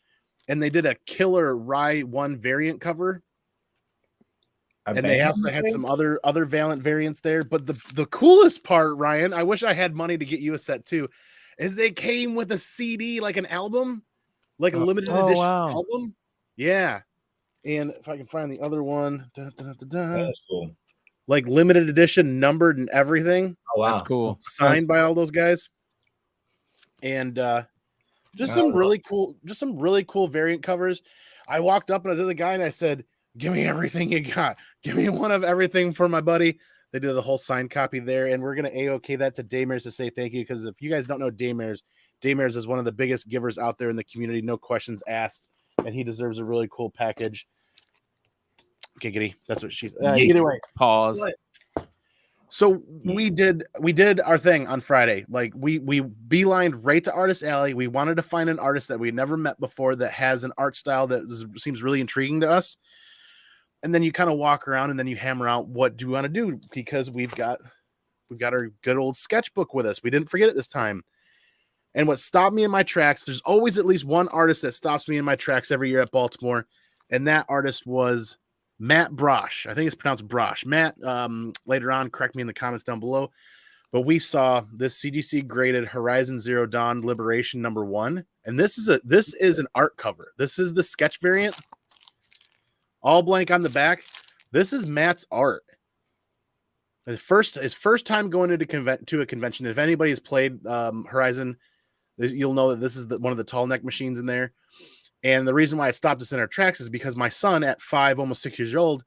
and they did a killer Rye 1 variant cover. And they also had some other Valiant variants there. But the coolest part, Ryan, I wish I had money to get you a set too, is they came with a CD, like an album, like a limited edition album. Yeah. And if I can find the other one, That's cool. Like limited edition, numbered and everything. Oh, wow. That's cool. Signed by all those guys. And just some really cool variant covers. I walked up and to the guy and I said, "Give me everything you got. Give me one of everything for my buddy." They did the whole signed copy there, and we're gonna AOK that to Daymares to say thank you, because if you guys don't know Daymares, Daymers is one of the biggest givers out there in the community, no questions asked, and he deserves a really cool package. Giggity. That's what she. Either way, pause. So we did our thing on Friday. Like we beelined right to Artist Alley. We wanted to find an artist that we never met before that has an art style that seems really intriguing to us. And then you kind of walk around and then you hammer out what do we want to do, because we've got our good old sketchbook with us. We didn't forget it this time. And what stopped me in my tracks, there's always at least one artist that stops me in my tracks every year at Baltimore, and that artist was Matt Brosh. I think it's pronounced Brosh. Matt, later on, correct me in the comments down below. But we saw this CGC graded Horizon Zero Dawn Liberation #1, and this is an art cover. This is the sketch variant, all blank on the back. This is Matt's art. His first time going to a convention. If anybody has played Horizon, you'll know that this is one of the tall neck machines in there. And the reason why I stopped us in our tracks is because my son at 5, almost 6 years old,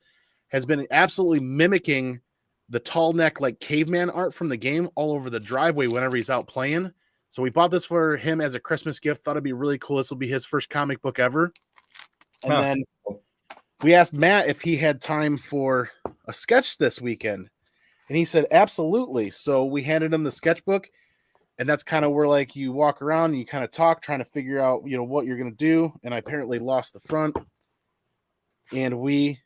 has been absolutely mimicking the tall neck, like caveman art from the game all over the driveway whenever he's out playing. So we bought this for him as a Christmas gift. Thought it'd be really cool. This will be his first comic book ever. And then we asked Matt if he had time for a sketch this weekend. And he said, absolutely. So we handed him the sketchbook. And that's kind of where, like, you walk around and you kind of talk, trying to figure out, what you're going to do. And I apparently lost the front. And we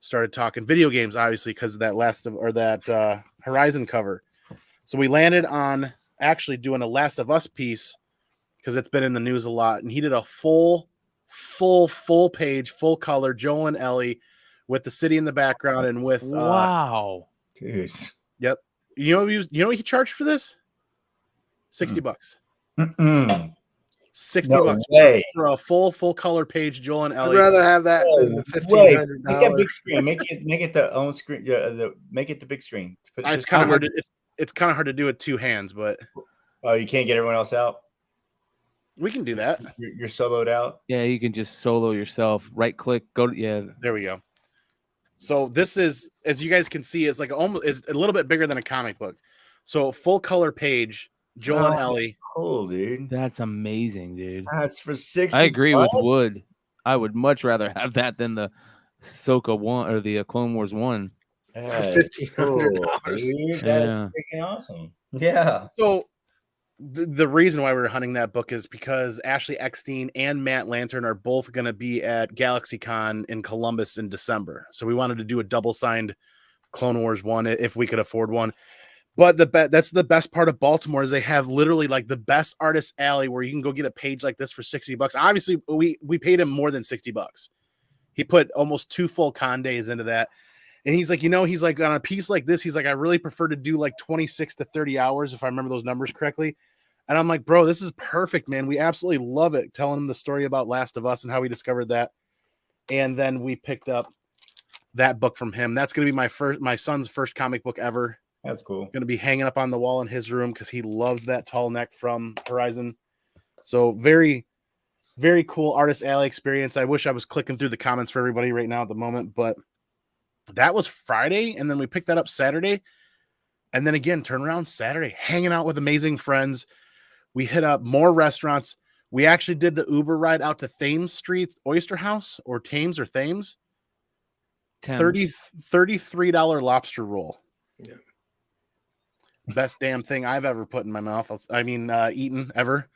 started talking video games, obviously, because of that Horizon cover. So we landed on actually doing a Last of Us piece, because it's been in the news a lot. And he did a full page, full color, Joel and Ellie, with the city in the background and with wow, dude. Yep. You know what he charged for this? $60. Mm-mm. $60 way. for a full color page, Joel and Ellie. I'd rather have that than the $1,500. Make that big screen. Make it the own screen. Make it the big screen. It's kind of hard. It's kind of hard to do with two hands, but you can't get everyone else out. We can do that. You're soloed out. Yeah, you can just solo yourself. Right click, go to There we go. So this is, as you guys can see, it's like it's a little bit bigger than a comic book. So full color page, Joel and Ellie. Cool, dude. That's amazing, dude. That's for $60. I agree with Wood. I would much rather have that than the Ahsoka 1 or the Clone Wars 1. $1,500. Dude, that's freaking awesome. Yeah. So the reason why we're hunting that book is because Ashley Eckstein and Matt Lantern are both going to be at GalaxyCon in Columbus in December. So we wanted to do a double signed Clone Wars 1 if we could afford one. But that's the best part of Baltimore is they have literally like the best artist alley where you can go get a page like this for $60. Obviously, we paid him more than $60. He put almost 2 full con days into that. And he's like, he's like, on a piece like this, he's like, I really prefer to do like 26 to 30 hours, if I remember those numbers correctly. And I'm like, bro, this is perfect, man. We absolutely love it. Telling him the story about Last of Us and how we discovered that. And then we picked up that book from him. That's going to be my son's first comic book ever. That's cool. Going to be hanging up on the wall in his room because he loves that tall neck from Horizon. So very, very cool Artist Alley experience. I wish I was clicking through the comments for everybody right now at the moment, but that was Friday. And then we picked that up Saturday. And then again, turn around Saturday, hanging out with amazing friends. We hit up more restaurants. We actually did the Uber ride out to Thames Street Oyster House, or Thames or Thames. $33 lobster roll. Yeah. Best damn thing I've ever put in my mouth. Eaten ever.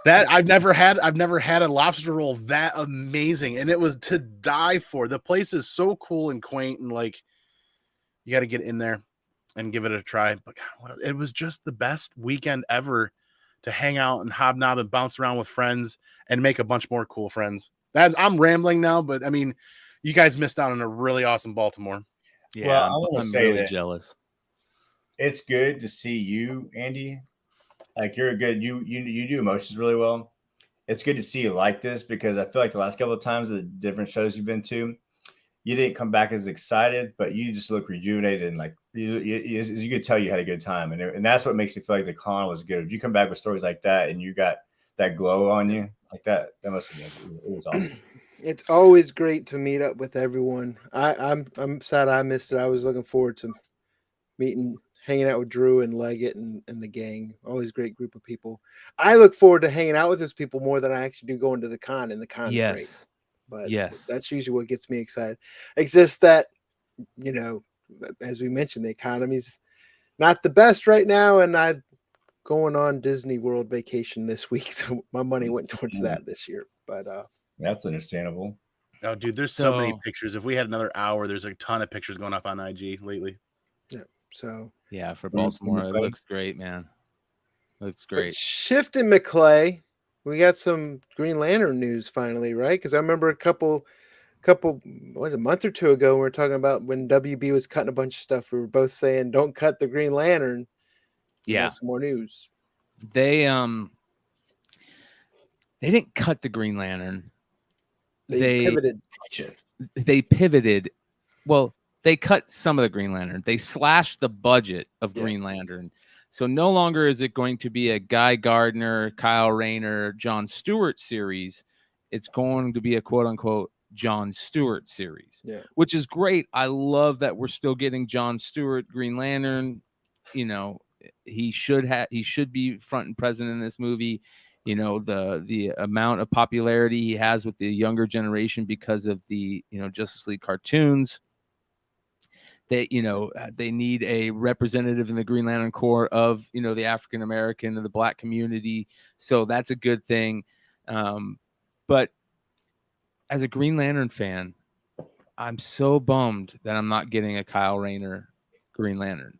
That I've never had a lobster roll that amazing, and it was to die for. The place is so cool and quaint, and like you got to get in there and give it a try. But God, it was just the best weekend ever to hang out and hobnob and bounce around with friends and make a bunch more cool friends. I'm rambling now, but I mean, you guys missed out on a really awesome Baltimore. Yeah, well, I'm really that jealous. It's good to see you, Andy. Like you're good. You do emotions really well. It's good to see you like this because I feel like the last couple of times the different shows you've been to, you didn't come back as excited, but you just look rejuvenated and like you could tell you had a good time, and that's what makes me feel like the con was good. If you come back with stories like that and you got that glow on you like that must have been it was awesome. It's always great to meet up with everyone. I'm sad I missed it. I was looking forward to hanging out with Drew and Leggett and the gang. Always great group of people. I look forward to hanging out with those people more than I actually do going to the con, and the con's great. But that's usually what gets me excited. It's just that, you know, as we mentioned, the economy's not the best right now, and I'm going on Disney World vacation this week, so my money went towards that this year. But that's understandable. Oh, dude, there's so many pictures. If we had another hour, there's a ton of pictures going up on IG lately. Yeah. So yeah, for Baltimore, it looks great, man. Looks great. But shifting McClay, we got some Green Lantern news finally, right? Because I remember a month or two ago, we were talking about when WB was cutting a bunch of stuff. We were both saying, "Don't cut the Green Lantern." Yeah, got some more news. They didn't cut the Green Lantern. They pivoted. They pivoted. Well, they cut some of the Green Lantern. They slashed the budget of Green Lantern. So no longer is it going to be a Guy Gardner, Kyle Rayner, John Stewart series. It's going to be a quote unquote John Stewart series, which is great. I love that we're still getting John Stewart Green Lantern. You know, he should be front and present in this movie. You know, the amount of popularity he has with the younger generation because of the, you know, Justice League cartoons. They, you know, they need a representative in the Green Lantern Corps of, you know, the African American and the Black community. So that's a good thing. But as a Green Lantern fan, I'm so bummed that I'm not getting a Kyle Rayner Green Lantern.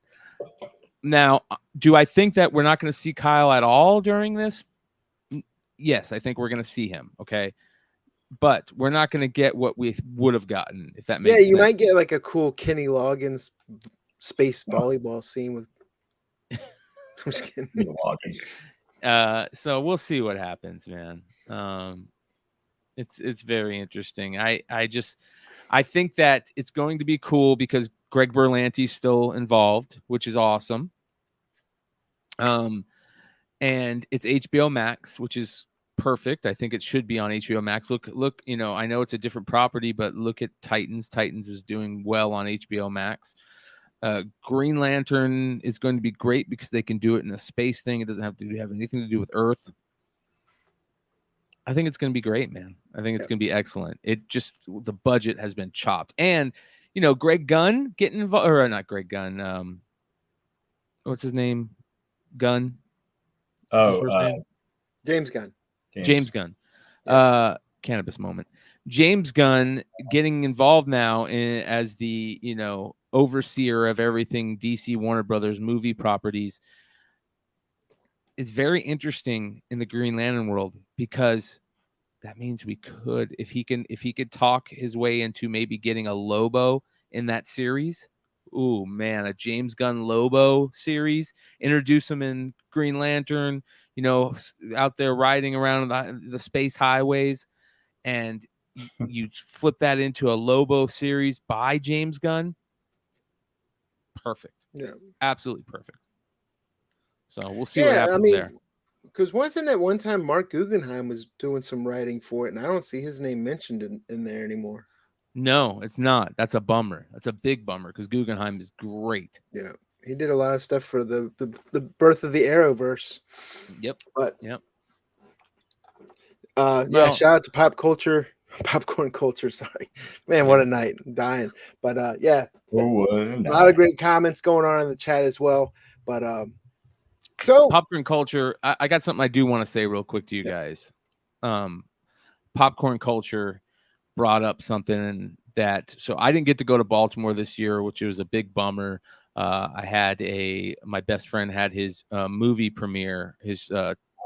Now, do I think that we're not going to see Kyle at all during this? Yes, I think we're going to see him. Okay. But we're not going to get what we would have gotten, if that makes sense. Yeah, you might get like a cool Kenny Loggins space volleyball scene with. I'm just kidding. So we'll see what happens, man. It's very interesting. I think that it's going to be cool because Greg Berlanti's still involved, which is awesome. And it's HBO Max, which is perfect. I think it should be on HBO Max. Look, you know, I know it's a different property, but look at Titans. Titans is doing well on HBO Max. Green Lantern is going to be great because they can do it in a space thing. It doesn't have to have anything to do with Earth. I think it's going to be great, man. I think it's going to be excellent. It just, the budget has been chopped. And, you know, Greg Gunn getting involved, or not Greg Gunn. What's his name? Gunn. What's his first name? James Gunn. James Gunn. Cannabis moment. James Gunn getting involved now as the, you know, overseer of everything DC Warner Brothers movie properties is very interesting in the Green Lantern world, because that means we could, if he could talk his way into maybe getting a Lobo in that series. Ooh, man, a James Gunn Lobo series, introduce him in Green Lantern, you know, out there riding around the space highways, and you flip that into a Lobo series by James Gunn. Perfect. Yeah. Absolutely perfect. So we'll see what happens there. Because wasn't at one time Mark Guggenheim was doing some writing for it, and I don't see his name mentioned in there anymore. No, it's not. That's a bummer. That's a big bummer because Guggenheim is great. Yeah, he did a lot of stuff for the birth of the Arrowverse. Yep. But yep. Yeah, shout out to popcorn culture. Sorry, man, what a night. I'm dying. But yeah, a lot of great comments going on in the chat as well. But so popcorn culture, I got something I do want to say real quick to you guys. Popcorn culture brought up something that, so I didn't get to go to Baltimore this year, which was a big bummer. I had my best friend had his movie premiere, his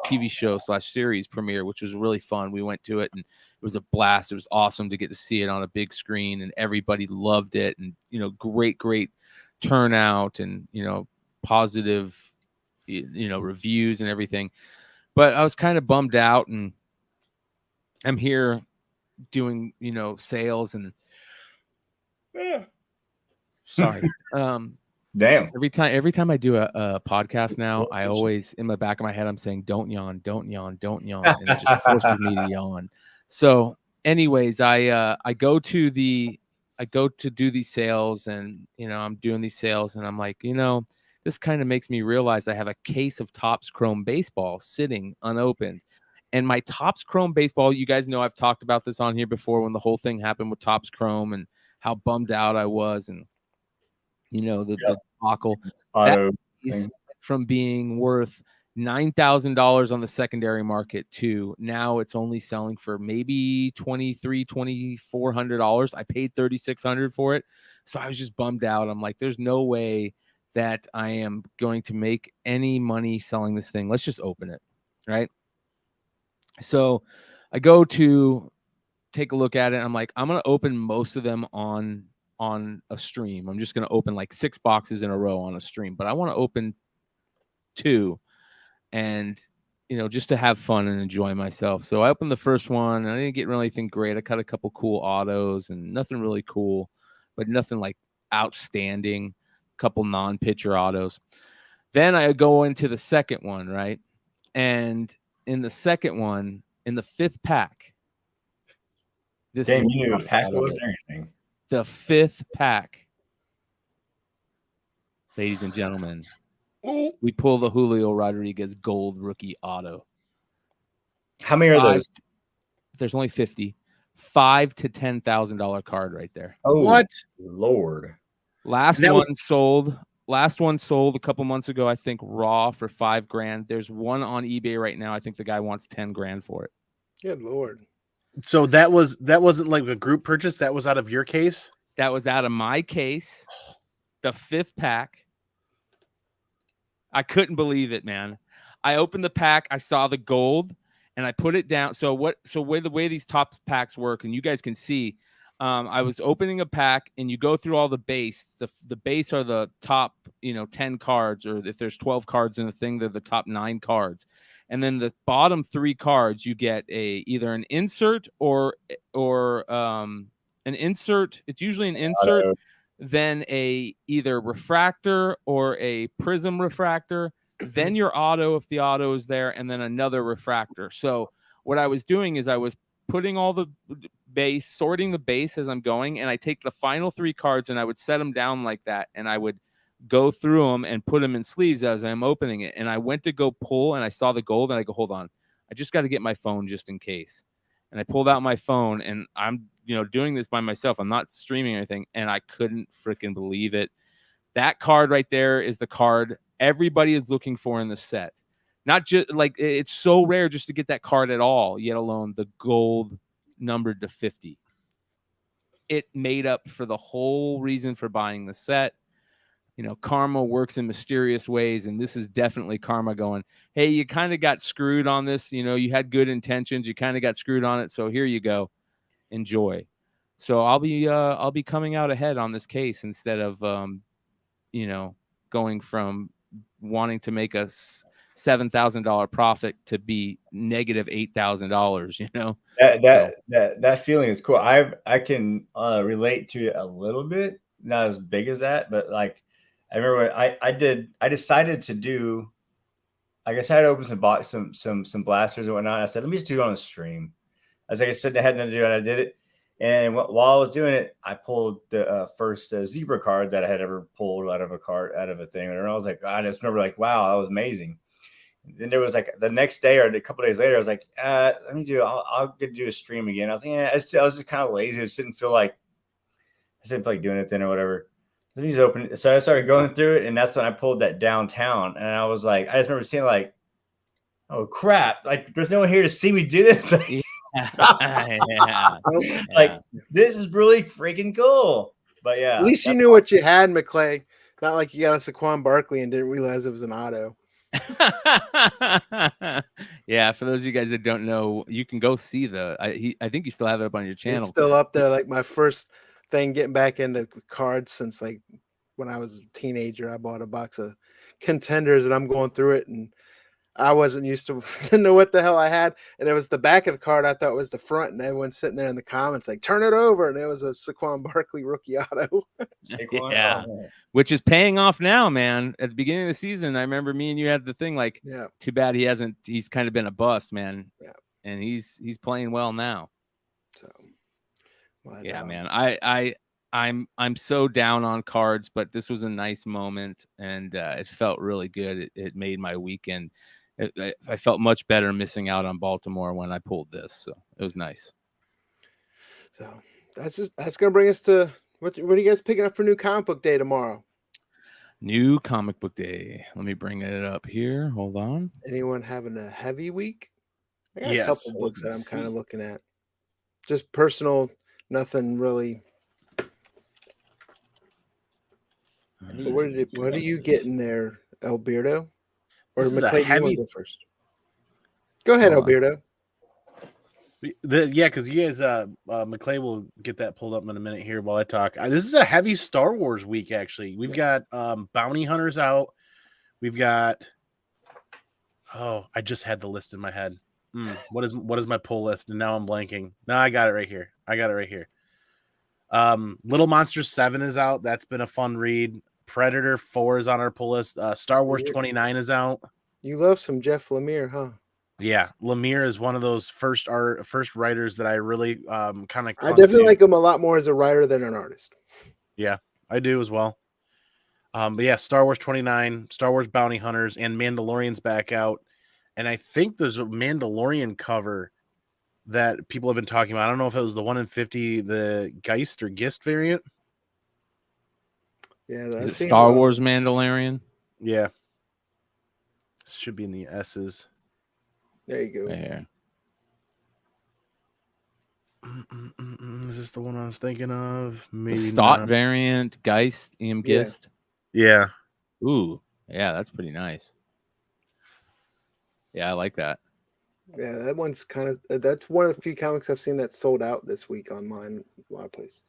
TV show / series premiere, which was really fun. We went to it and it was a blast. It was awesome to get to see it on a big screen, and everybody loved it. And, you know, great turnout, and, you know, positive, you know, reviews and everything. But I was kind of bummed out, and I'm here doing, you know, sales and sorry. Damn. Every time I do a podcast now, I always, in the back of my head, I'm saying, don't yawn, don't yawn, don't yawn. And it just forces me to yawn. So anyways, I go to do these sales, and, you know, I'm doing these sales, and I'm like, you know, this kind of makes me realize I have a case of Topps Chrome baseball sitting unopened. And my Topps Chrome baseball, you guys know I've talked about this on here before when the whole thing happened with Topps Chrome and how bummed out I was, and the debacle. That piece went from being worth $9,000 on the secondary market to now it's only selling for maybe $2,400. I paid $3,600 for it, so I was just bummed out. I'm like, there's no way that I am going to make any money selling this thing. Let's just open it, right? So I go to take a look at it. I'm like, I'm going to open most of them on a stream. I'm just going to open like 6 boxes in a row on a stream, but I want to open 2 and, just to have fun and enjoy myself. So I opened the first one and I didn't get really anything great. I cut a couple cool autos and nothing really cool, but nothing like outstanding, couple non-pitcher autos. Then I go into the second one, right? And in the second one, in the 5th pack, you knew a pack was and everything. The 5th pack, ladies and gentlemen, we pull the Julio Rodriguez gold rookie auto. How many are those? There's only 50. $5,000 to $10,000 card right there. Oh, what? Lord! Last one sold a couple months ago, I think, raw for $5,000. There's one on eBay right now. I think the guy wants $10,000 for it. Good Lord. So that wasn't like a group purchase. That was out of your case. That was out of my case. The 5th pack. I couldn't believe it, man. I opened the pack. I saw the gold and I put it down. So the way these top packs work, and you guys can see, I was opening a pack and you go through all the base. The base are the top, 10 cards, or if there's 12 cards in the thing, they're the top 9 cards. And then the bottom 3 cards, you get either an insert or an insert. It's usually an insert, then either refractor or a prism refractor, then your auto if the auto is there, and then another refractor. So what I was doing is I was putting all the base, sorting the base as I'm going, and I take the final 3 cards and I would set them down like that, and I would go through them and put them in sleeves as I'm opening it. And I went to go pull and I saw the gold and I go, hold on, I just got to get my phone just in case. And I pulled out my phone and I'm, doing this by myself. I'm not streaming or anything. And I couldn't freaking believe it. That card right there is the card everybody is looking for in the set. Not just like, it's so rare just to get that card at all, yet alone the gold numbered to 50. It made up for the whole reason for buying the set. Karma works in mysterious ways, and this is definitely karma going, hey, you kind of got screwed on this. You had good intentions. You kind of got screwed on it. So here you go. Enjoy. So I'll be coming out ahead on this case instead of, going from wanting to make us $7,000 profit to be negative $8,000, That feeling is cool. I can relate to it a little bit, not as big as that, but like, I remember I decided to do, I guess I had to open some blasters and whatnot. I said, let me just do it on a stream. I was like, I said I had nothing to do, and I did it. And while I was doing it, I pulled the first zebra card that I had ever pulled out of a thing. And I was like, I just remember like, wow, that was amazing. And then there was like the next day or a couple days later, I was like, let me I'll get to do a stream again. I was like, I was just kind of lazy. I just didn't feel like doing anything or whatever. Let me just open it. So I started going through it, and that's when I pulled that downtown. And I was like, I just remember seeing like, oh crap! Like, there's no one here to see me do this. Like, this is really freaking cool. But yeah, at least you knew what you had, McClay. Not like you got a Saquon Barkley and didn't realize it was an auto. Yeah, for those of you guys that don't know, you can go see I think you still have it up on your channel. It's still up there. Like my first thing getting back into cards since like when I was a teenager. I bought a box of Contenders and I'm going through it and I wasn't used to, didn't know what the hell I had. And it was the back of the card. I thought it was the front, and everyone's sitting there in the comments like, turn it over. And it was a Saquon Barkley rookie auto. Yeah. Which is paying off now, man. At the beginning of the season, I remember me and you had the thing like, too bad he's kind of been a bust, man. Yeah. And he's playing well now. So, man, I I'm so down on cards, but this was a nice moment, and it felt really good. It made my weekend. I felt much better missing out on Baltimore when I pulled this, so it was nice. So that's gonna bring us to what are you guys picking up for new comic book day tomorrow? New comic book day. Let me bring it up here. Hold on. Anyone having a heavy week? I got a Yes. couple books that I'm kind of looking at. Just personal, nothing really. But what are you getting there, Alberto? Or This is a McClay, do you want heavy. to go first? Go ahead, Hold on. Alberto. Yeah, because you guys, McClay will get that pulled up in a minute here while I talk. This is a heavy Star Wars week, actually. We've got Bounty Hunters out. We've got. Oh, I just had the list in my head. What is my pull list? And now I'm blanking. No, I got it right here. Little Monsters 7 is out. That's been a fun read. Predator 4 is on our pull list. Star Wars 29 is out. You love some Jeff Lemire, huh? Yeah, Lemire is one of those first writers that I really kind of. I definitely like him a lot more as a writer than an artist. Yeah, I do as well. But yeah, Star Wars 29, Star Wars Bounty Hunters, and Mandalorian's back out. And I think there's a Mandalorian cover that people have been talking about. I don't know if it was the 1 in 50, the Geist or Gist variant. Yeah, is it Star Wars Mandalorian? Yeah. Should be in the S's. There you go. There. Is this the one I was thinking of? Maybe the Stott variant, Geist, Gist. Yeah. Ooh, yeah, that's pretty nice. Yeah, I like that. Yeah, that one's that's one of the few comics I've seen that sold out this week online a lot of places.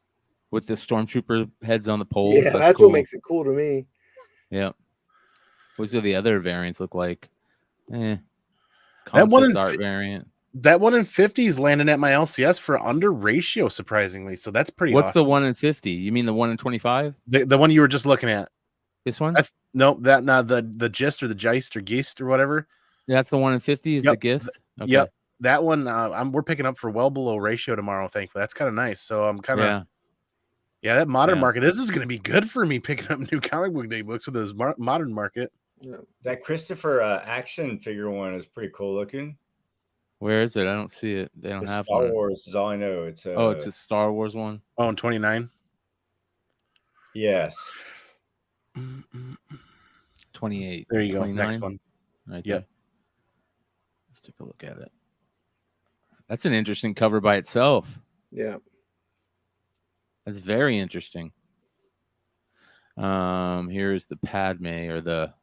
With the stormtrooper heads on the pole. Yeah, that's cool. What makes it cool to me. Yeah. What's the other variants look like? That one in art variant. That 1 in 50 is landing at my LCS for under ratio, surprisingly. So that's pretty What's awesome. The 1 in 50? You mean the 1 in 25? The one you were just looking at. This one? The Gist or the Geist or Geist or whatever. That's the 1 in 50 is the Gist? Okay. Yep. That one we're picking up for well below ratio tomorrow, thankfully. That's kind of nice. So I'm kind of that modern market. This is going to be good for me picking up new comic book day books with this modern market. Yeah. That Christopher action figure one is pretty cool looking. Where is it? I don't see it. They don't have Star one. Wars is all I know. It's it's a Star Wars one. Oh, and 29. Yes. 28. There you 29? go. Next one. Right there. Let's take a look at it. That's an interesting cover by itself. Yeah. That's very interesting. Here's the Padme or the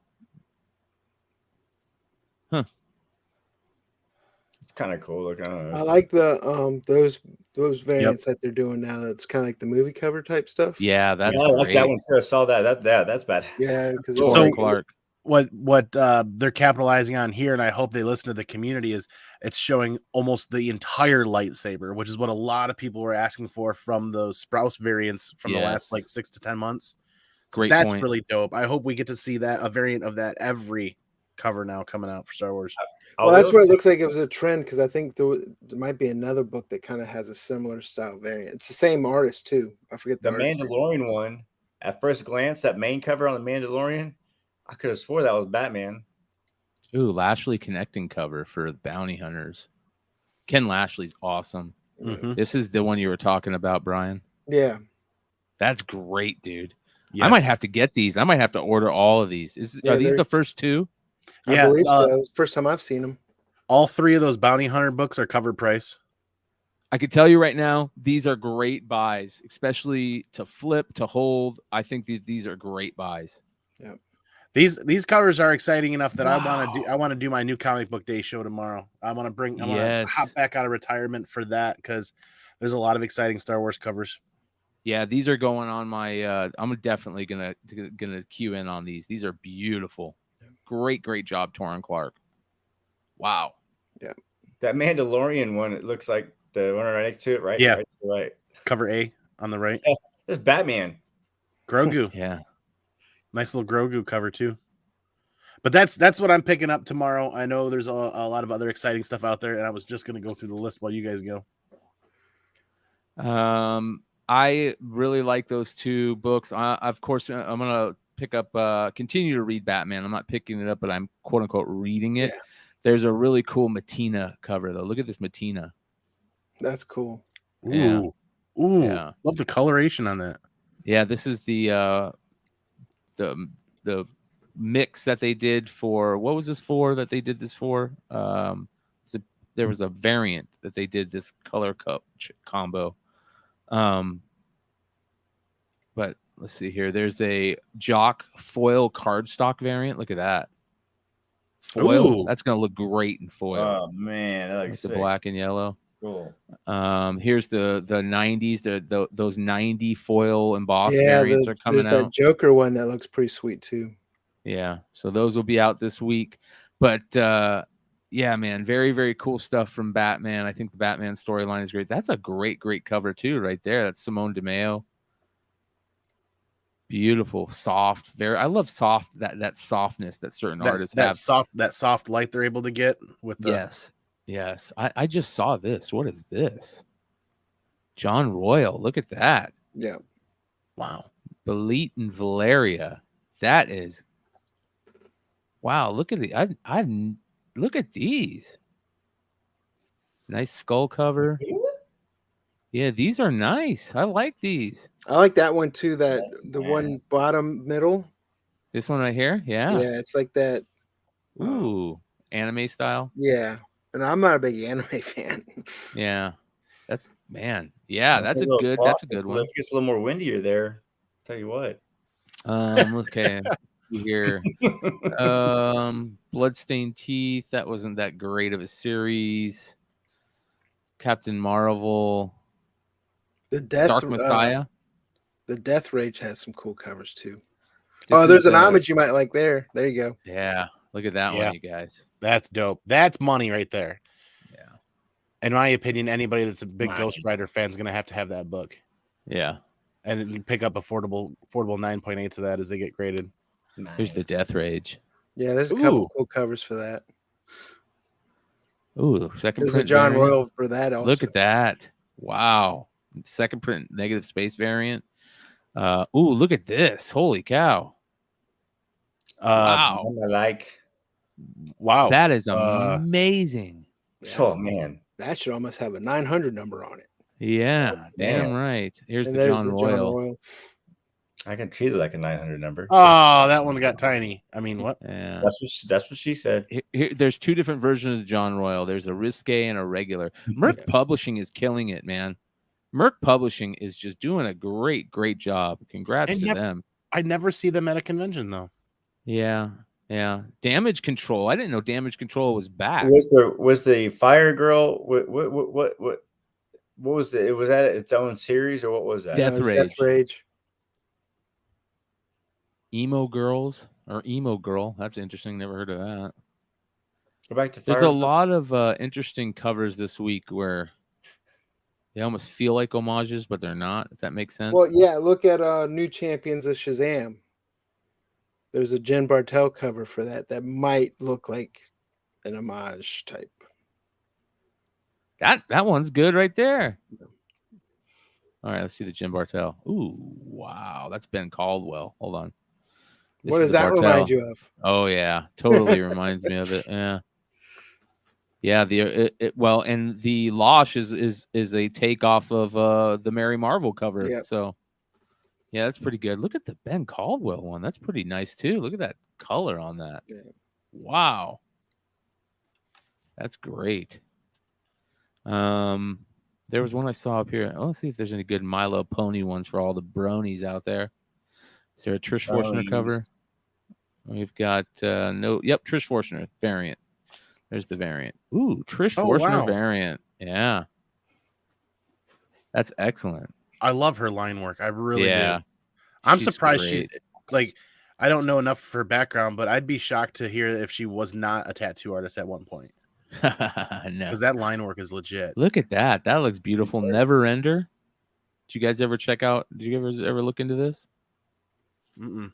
It's kind of cool looking. I like the those variants that they're doing now. That's kind of like the movie cover type stuff. Yeah, that's I like that one too. I saw that. That's bad. Yeah, because so Clark. What they're capitalizing on here, and I hope they listen to the community, is it's showing almost the entire lightsaber, which is what a lot of people were asking for from those Sprouse variants from the last 6 to 10 months. So Great that's point. Really dope. I hope we get to see a variant of that every cover now coming out for Star Wars. Well, that's what it looks like. It was a trend because I think there might be another book that kind of has a similar style variant. It's the same artist too. I forget the Mandalorian one. At first glance, that main cover on the Mandalorian, I could have swore that was Batman. Ooh, Lashley connecting cover for the Bounty Hunters. Ken Lashley's awesome. Mm-hmm. This is the one you were talking about, Brian. Yeah. That's great, dude. Yes. I might have to get these. I might have to order all of these. Are these the first two? I believe so. It's the first time I've seen them. All 3 of those Bounty Hunter books are covered price. I could tell you right now, these are great buys, especially to flip, to hold. I think these are great buys. Yeah. These covers are exciting enough that I want to do my new comic book day show tomorrow. I want to hop back out of retirement for that because there's a lot of exciting Star Wars covers. Yeah, these are going on my I'm definitely gonna cue in on these. These are beautiful. Great job, Torrin Clark. Wow. Yeah. That Mandalorian one, it looks like the one right next to it, right? Yeah. Right. Cover A on the right. Yeah, it's Batman. Grogu. Yeah. Nice little Grogu cover too. But that's what I'm picking up tomorrow. I know there's a lot of other exciting stuff out there, and I was just going to go through the list while you guys go. I really like those two books. Of course, I'm gonna pick up, continue to read Batman. I'm not picking it up, but I'm quote unquote reading it. Yeah. There's a really cool Matina cover though. Look at this Matina. That's cool. Ooh, Yeah. ooh, Yeah. love the coloration on that. Yeah, this is the mix that they did for, what was this for that they did this for? There was a variant that they did this color combo. But let's see here. There's a Jock foil cardstock variant. Look at that. Foil. Ooh. That's gonna look great in foil. Oh man, that looks Like the sick. black and yellow. Cool. Here's the 90s. Those 90 foil embossed Yeah, variants are coming there's that out. Joker one that looks pretty sweet too. Yeah, so those will be out this week. But yeah, man, very, very cool stuff from Batman. I think the Batman storyline is great. That's a great, great cover too, right there. That's Simone DeMeo. Beautiful, soft, very. I love soft, that softness that certain artists have. That soft light they're able to get with the Yes. I just saw this. What is this? John Royal. Look at that. Yeah. Wow. Belit and Valeria. That is. Wow. Look at the. I look at these. Nice skull cover. Yeah, these are nice. I like these. I like that one too. That the one bottom middle. This one right here. Yeah. Yeah, it's like that. Ooh, anime style. Yeah, and I'm not a big anime fan. Yeah, that's man. Yeah, that's a good. That's a good one. It gets a little more windier there. Tell you what. Okay. Here. Bloodstained Teeth. That wasn't that great of a series. Captain Marvel. The Dark Messiah. The Death Rage has some cool covers too. There's an homage you might like there. There you go. Yeah, look at that one, you guys. That's dope. That's money right there. Yeah. In my opinion, anybody that's a big Ghost Rider fan is going to have that book. Yeah. And you pick up affordable 9.8s of that as they get graded. Nice. Here's the Death Rage. Yeah, there's a couple cool covers for that. Ooh, second there's print. A John variant. Royal for that also. Look at that. Wow. Second print negative space variant. Ooh, look at this. Holy cow. Wow. I like. Wow. That is amazing. Oh man. That should almost have a 900 number on it. Yeah, damn right. Here's the John Royal. I can treat it like a 900 number. Oh, that one got tiny. I mean, what? Yeah. That's what she said. There's two different versions of John Royal. There's a risque and a regular. Merc Publishing is killing it, man. Merc Publishing is just doing a great, great job. Congrats to them. I never see them at a convention though. Yeah. Damage Control. I didn't know Damage Control was back. Was the Fire Girl? What was it? Was that its own series or what was that? Death Rage. Emo Girls or Emo Girl. That's interesting. Never heard of that. Go back to. There's a lot of interesting covers this week where they almost feel like homages, but they're not. If that makes sense. Well, yeah. Look at New Champions of Shazam. There's a Jen Bartel cover for that might look like an homage type. That one's good right there. All right, let's see the Jen Bartel. Ooh, wow, that's Ben Caldwell. Hold on. What does that remind you of? Oh yeah, totally reminds me of it. Yeah. Well, and the Losh is a takeoff of the Mary Marvel cover. Yep. So yeah, that's pretty good. Look at the Ben Caldwell one. That's pretty nice too. Look at that color on that. Yeah. Wow. That's great. There was one I saw up here. Let's see if there's any good Milo Pony ones for all the bronies out there. Is there a Trish Forstner cover? We've got Trish Forstner variant. There's the variant. Ooh, Trish Forstner variant. Yeah. That's excellent. I love her line work. I really do. I'm surprised she's like, I don't know enough of her background, but I'd be shocked to hear if she was not a tattoo artist at one point. No, because that line work is legit. Look at that. That looks beautiful. Never Ender. Did you guys ever check out? Did you ever look into this? Mm-mm.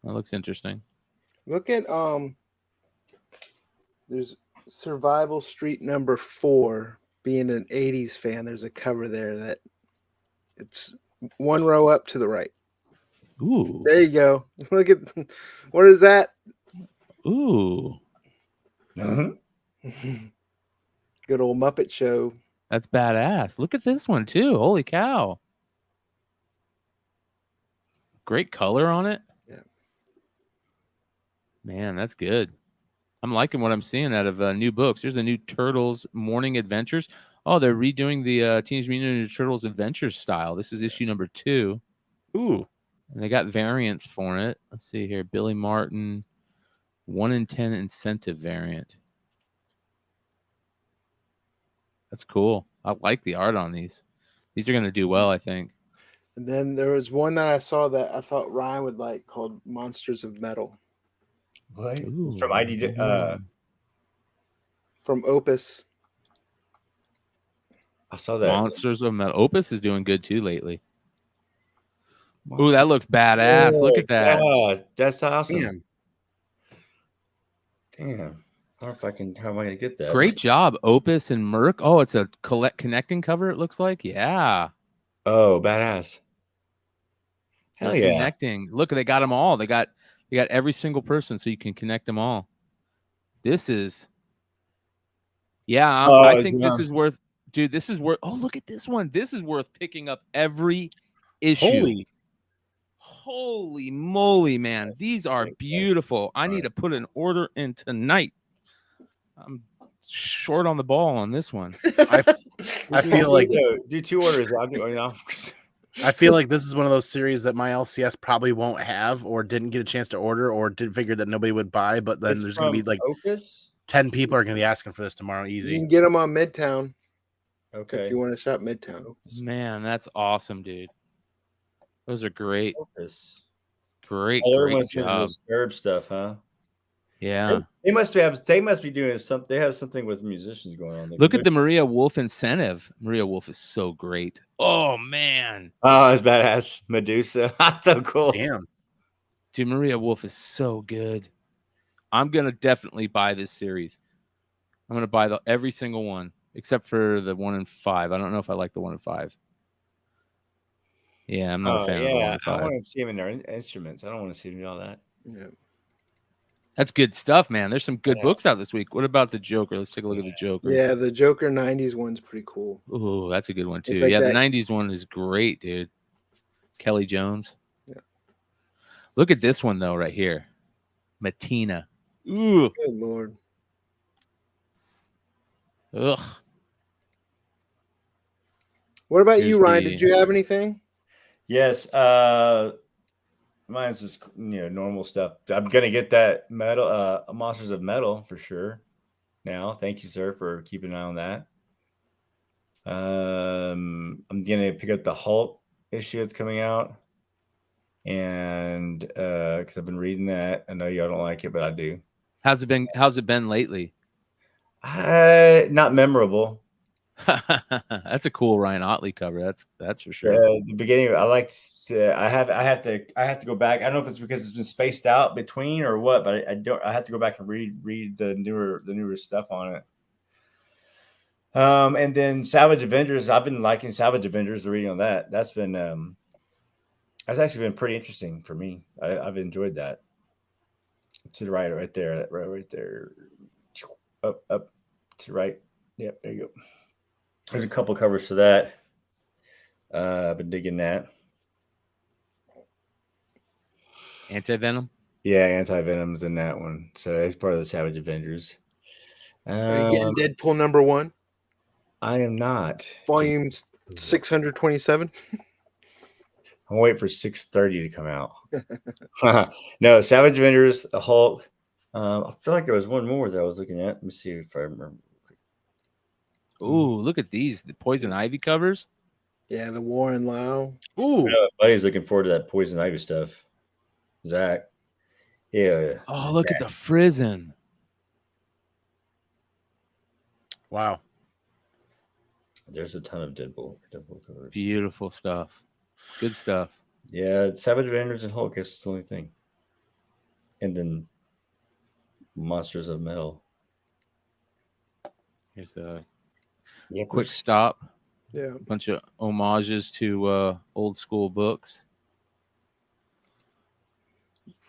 That looks interesting. Look at there's Survival Street number 4. Being an 80s fan, there's a cover there that it's One row up to the right. Ooh. There you go. Look at what is that? Ooh. Good old Muppet Show. That's badass. Look at this one too. Holy cow. Great color on it. Yeah. Man, that's good. I'm liking what I'm seeing out of new books. There's a new Turtles Morning Adventures. Oh, they're redoing the Teenage Mutant Ninja Turtles Adventures style. This is issue number 2. Ooh. And they got variants for it. Let's see here. Billy Martin, 1 in 10 incentive variant. That's cool. I like the art on these. These are going to do well, I think. And then there was one that I saw that I thought Ryan would like called Monsters of Metal. What? Ooh. It's from ID. From Opus. I saw that. Monsters of Metal. Opus is doing good too lately. Ooh, that looks badass. Look at that. Yeah, that's awesome. Damn. Damn. I don't know if I can. How am I going to get that? Great job, Opus and Merc. Oh, it's a connecting cover, it looks like. Yeah. Oh, badass. Hell They're yeah. Connecting. Look, they got them all. They got every single person, so you can connect them all. This is, yeah, I think this is worth, dude, this is worth, oh, look at this one. This is worth picking up every issue. Holy moly, man. These are beautiful. I need to put an order in tonight. I'm short on the ball on this one. I feel like do 2 orders. I feel like this is one of those series that my LCS probably won't have, or didn't get a chance to order, or did figure that nobody would buy. But then there's going to be like Opus? 10 people are going to be asking for this tomorrow. You Easy. can get them on Midtown. Okay. If you want to shop Midtown. Man, that's awesome, dude. Those are great. Opus. Great job. Disturb stuff, huh? Yeah. They must be doing something. They have something with musicians going on. Look at the Maria Wolf incentive. Maria Wolf is so great. Oh man. Oh, that's badass. Medusa. That's so cool. Damn. Dude, Maria Wolf is so good. I'm gonna definitely buy this series. I'm gonna buy every single one except for the 1 in 5. I don't know if I like the 1 in 5. Yeah, I'm not a fan of the 1 in 5. I want to see them in their instruments. I don't want to see them do all that. Yeah. That's good stuff, man. There's some good books out this week. What about the Joker? Let's take a look at the Joker. Yeah, the Joker 90s one's pretty cool. Ooh, that's a good one too. Like the 90s one is great, dude. Kelly Jones. Yeah. Look at this one though, right here. Matina. Ooh. Good Lord. Ugh. What about you, Ryan? Did you have anything? Yes. Mine's just normal stuff. I'm gonna get that metal, Monsters of Metal for sure. Now, thank you, sir, for keeping an eye on that. I'm gonna pick up the Hulk issue that's coming out, and because I've been reading that. I know y'all don't like it, but I do. How's it been lately? Not memorable. That's a cool Ryan Otley cover. That's for sure. The beginning, I liked. I have to go back. I don't know if it's because it's been spaced out between or what, but I have to go back and read the newer stuff on it. And then Savage Avengers. I've been liking Savage Avengers. The reading on that. That's actually been pretty interesting for me. I've enjoyed that. To the right there, right there, up to the right. Yep, there you go. There's a couple covers to that. I've been digging that. Anti-Venom? Yeah, Anti-Venom's in that one. So it's part of the Savage Avengers. Are you getting Deadpool #1? I am not. Volume 627? I'm waiting for 630 to come out. No, Savage Avengers, the Hulk. I feel like there was one more that I was looking at. Let me see if I remember. Ooh, look at these. The Poison Ivy covers. Yeah, the Warren Lau. Ooh. Buddy's looking forward to that Poison Ivy stuff. Zach. Yeah. Oh, look at the Frizen. Wow. There's a ton of Deadpool covers. Beautiful stuff. Good stuff. Yeah, Savage Avengers and Hulk is the only thing. And then Monsters of Metal. Here's a Yeah, quick stop. Yeah. A bunch of homages to old school books.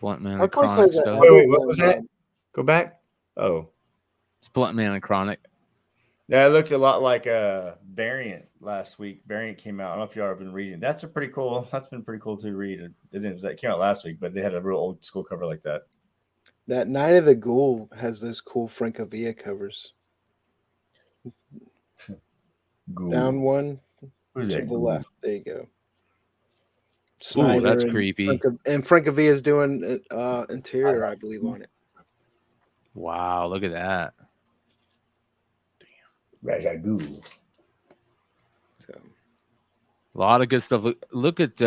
Blunt Man and Dark Horse Chronic has that stuff. other Wait, what one, was that? Go back. Oh, It's Blunt Man and Chronic. yeah, it looked a lot like a Variant last week. Variant came out. I don't know if y'all have been reading. That's been pretty cool to read. That came out last week, but they had a real old school cover like that. That Night of the Ghoul has those cool Francavilla covers. Ghoul. Down one Who's to that? the Ghoul? left. There you go. Ooh, Snyder that's and creepy. Francavilla is doing interior, I believe, on it. Wow, look at that. Rajagoo. So A lot of good stuff. Look at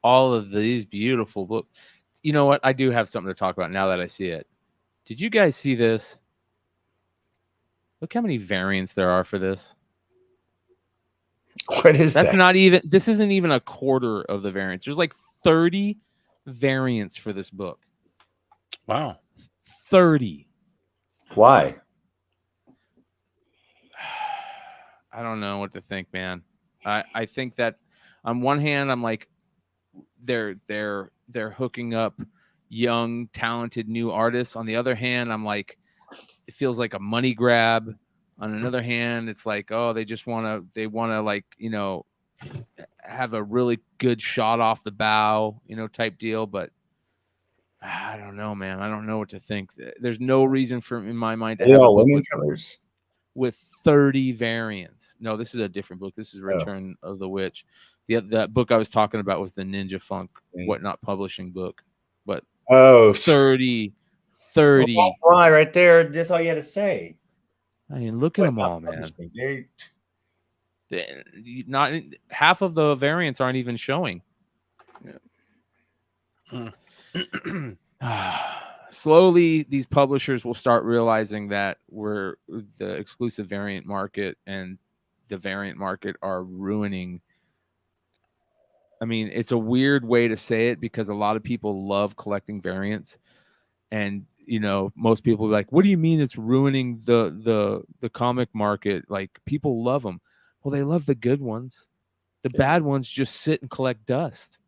all of these beautiful books. You know what? I do have something to talk about now that I see it. Did you guys see this? Look how many variants there are for this. What is That's that? not even, this isn't even a quarter of the variants. There's like 30 variants for this book. Wow. 30. Why? I don't know what to think, man. I think that on one hand, I'm like, they're hooking up young, talented new artists. On the other hand, I'm like, it feels like a money grab. On another hand, it's like, oh, they want to like, you know, have a really good shot off the bow, you know, type deal. But I don't know, man. I don't know what to think. There's no reason for, in my mind, to have a book women covers. with 30 variants. No, this is a different book. This is Return of the Witch. That book I was talking about was the Ninja Funk Whatnot Publishing book. But 30. Well, why right there? That's all you had to say. I mean, look at them all, man. Not half of the variants aren't even showing. Slowly, these publishers will start realizing that we're the exclusive variant market and the variant market are ruining. I mean, it's a weird way to say it because a lot of people love collecting variants, and you know, most people are like, "What do you mean it's ruining the comic market? Like, people love them." Well, they love the good ones. The bad ones just sit and collect dust.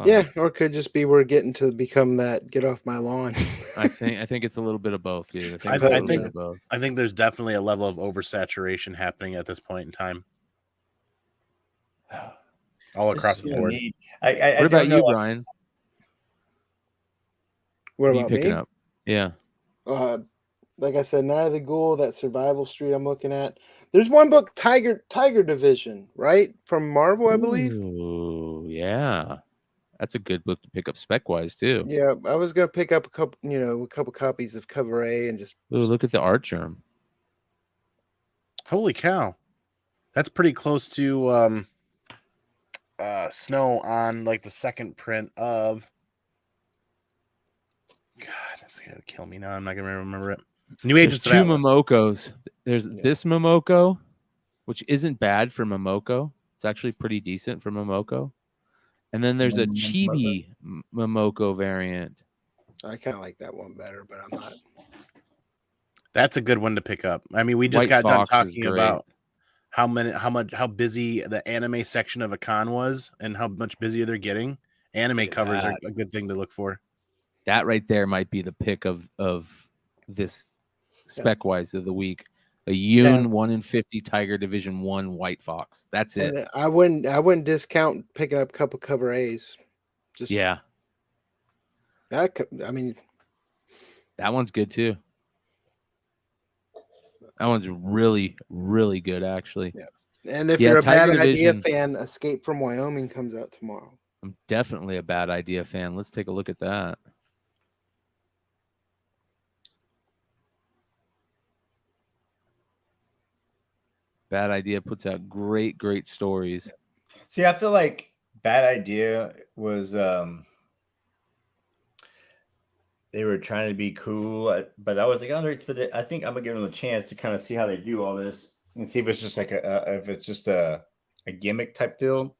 Yeah, or it could just be we're getting to become that get off my lawn. I think it's a little bit of both, dude. I think there's definitely a level of oversaturation happening at this point in time. All across the board. What about you, Brian? What are you about picking me? up? Yeah. Like I said, Night of the Ghoul, that Survival Street I'm looking at. There's one book, Tiger Division, right? From Marvel, I believe. Oh, yeah. That's a good book to pick up spec-wise, too. Yeah, I was going to pick up a couple copies of Cover A and just... Ooh, look at the art germ. Holy cow. That's pretty close to Snow on like the second print of... God, that's going to kill me now. I'm not going to remember it. New Agents There's two Momokos. There's this Momoko, which isn't bad for Momoko. It's actually pretty decent for Momoko. And then there's a Chibi Momoko variant. I kind of like that one better, but I'm not. That's a good one to pick up. I mean, we just got done talking about how busy the anime section of a con was and how much busier they're getting. Anime covers are a good thing to look for. That right there might be the pick of this spec-wise of the week. A Yoon 1 in 50 Tiger Division 1 White Fox. That's it. And I wouldn't discount picking up a couple Cover A's. Just I mean, that one's good too. That one's really, really good, actually. Yeah. And if you're a Tiger Bad Idea Division fan, Escape from Wyoming comes out tomorrow. I'm definitely a Bad Idea fan. Let's take a look at that. Bad Idea puts out great stories. See, I feel like Bad Idea was they were trying to be cool, but I was like, I think I'm gonna give them a chance to kind of see how they do all this and see if it's just like a gimmick type deal.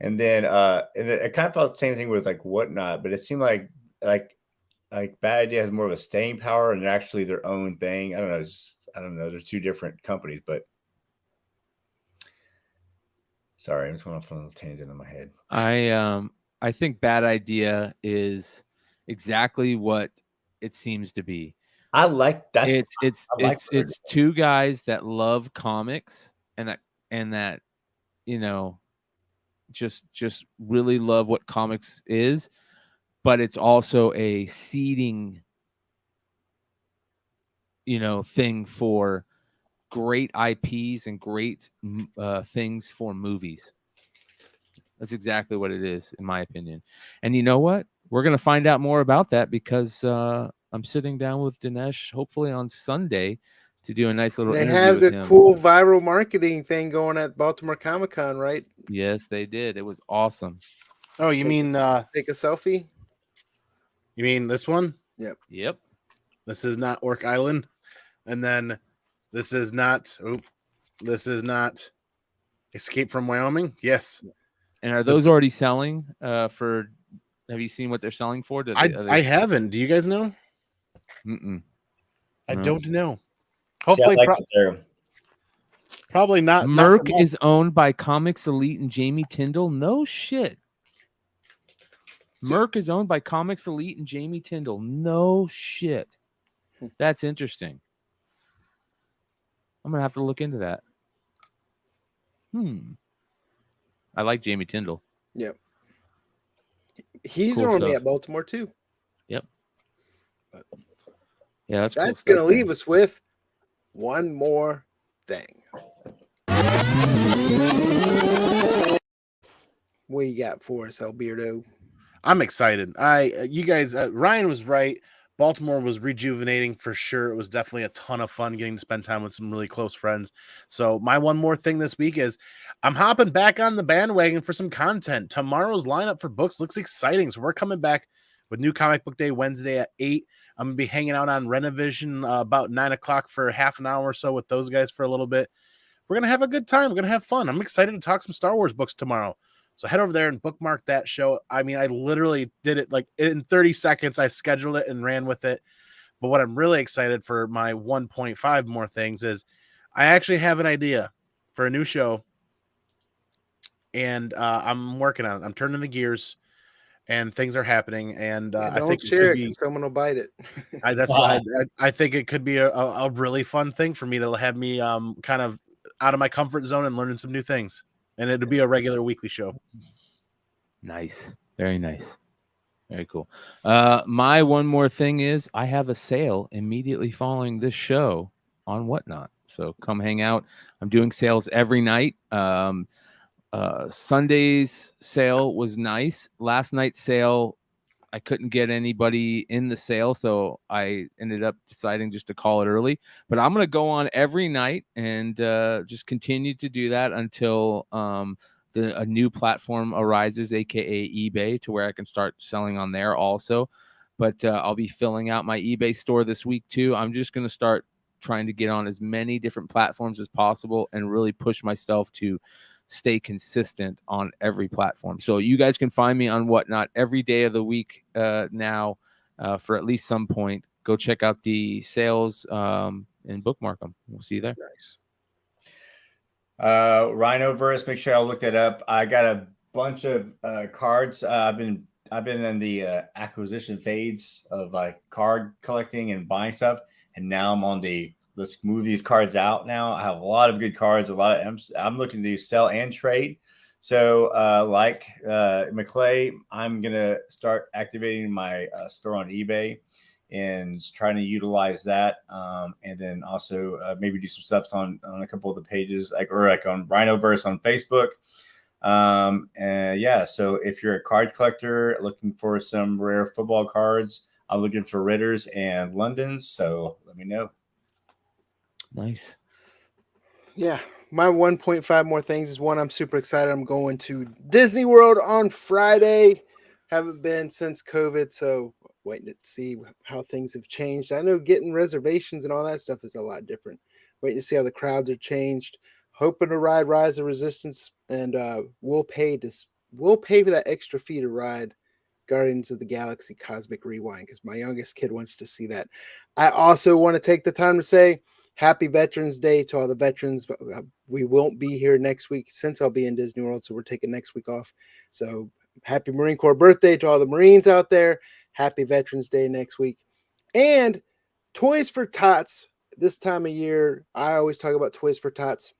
And then and I kind of felt the same thing with like Whatnot, but it seemed like Bad Idea has more of a staying power and they're actually their own thing. I don't know. They're two different companies, but Sorry, I'm just going off on a tangent in my head. I think Bad Idea is exactly what it seems to be. I like that. It's two guys that love comics and that just really love what comics is, but it's also a seeding thing for great IPs and great things for movies. That's exactly what it is, in my opinion. And you know what? We're going to find out more about that because I'm sitting down with Dinesh, hopefully on Sunday, to do a nice little interview with him. They had a cool viral marketing thing going at Baltimore Comic-Con, right? Yes, they did. It was awesome. Oh, you mean take a selfie? You mean this one? Yep. This is not Orc Island. And then this is not Escape from Wyoming. Yes. And are those already selling for? Have you seen what they're selling for? I haven't. Do you guys know? I don't know. Hopefully, probably not. Merc is owned by Comics Elite and Jamie Tyndall. No shit. Merc is owned by Comics Elite and Jamie Tyndall. No shit. That's interesting. I'm gonna have to look into that. I like Jamie Tyndall. Yep. He's only at Baltimore too. Yep. But yeah, that's going to leave us with one more thing. What you got for us, Alberto? I'm excited. You guys, Ryan was right. Baltimore was rejuvenating for sure. It was definitely a ton of fun getting to spend time with some really close friends. So my one more thing this week is I'm hopping back on the bandwagon for some content. Tomorrow's lineup for books looks exciting. So we're coming back with New Comic Book Day Wednesday at 8. I'm going to be hanging out on Renovision about 9 o'clock for half an hour or so with those guys for a little bit. We're going to have a good time. We're going to have fun. I'm excited to talk some Star Wars books tomorrow. So head over there and bookmark that show. I mean, I literally did it like in 30 seconds. I scheduled it and ran with it. But what I'm really excited for my 1.5 more things is I actually have an idea for a new show. And I'm working on it. I'm turning the gears and things are happening. And I think someone will bite it. That's why I think it could be a really fun thing for me to have me kind of out of my comfort zone and learning some new things. And it'll be a regular weekly show. Nice. Very nice. Very cool. My one more thing is I have a sale immediately following this show on Whatnot. So come hang out. I'm doing sales every night. Sunday's sale was nice. Last night's sale, I couldn't get anybody in the sale, so I ended up deciding just to call it early. But I'm going to go on every night and just continue to do that until a new platform arises, aka eBay, to where I can start selling on there also. But I'll be filling out my eBay store this week too. I'm just going to start trying to get on as many different platforms as possible and really push myself to stay consistent on every platform. So you guys can find me on Whatnot every day of the week now for at least some point. Go check out the sales and bookmark them. We'll see you there. Nice. Rhinoverse, make sure I look that up. I got a bunch of cards. I've been in the acquisition phase of like card collecting and buying stuff, and now I'm on the let's move these cards out now. I have a lot of good cards. I'm looking to sell and trade. So like McClay, I'm going to start activating my store on eBay and trying to utilize that. And then also maybe do some stuff on a couple of the pages, like on Rhinoverse on Facebook. And yeah, so if you're a card collector looking for some rare football cards, I'm looking for Ritters and Londons. So let me know. Nice. Yeah. My 1.5 more things is one, I'm super excited. I'm going to Disney World on Friday. Haven't been since COVID, so waiting to see how things have changed. I know getting reservations and all that stuff is a lot different. Waiting to see how the crowds are changed. Hoping to ride Rise of Resistance, and we'll pay for that extra fee to ride Guardians of the Galaxy Cosmic Rewind because my youngest kid wants to see that. I also want to take the time to say Happy Veterans Day to all the veterans. We won't be here next week since I'll be in Disney World, so we're taking next week off. So happy Marine Corps birthday to all the Marines out there. Happy Veterans Day next week. And Toys for Tots. This time of year, I always talk about Toys for Tots.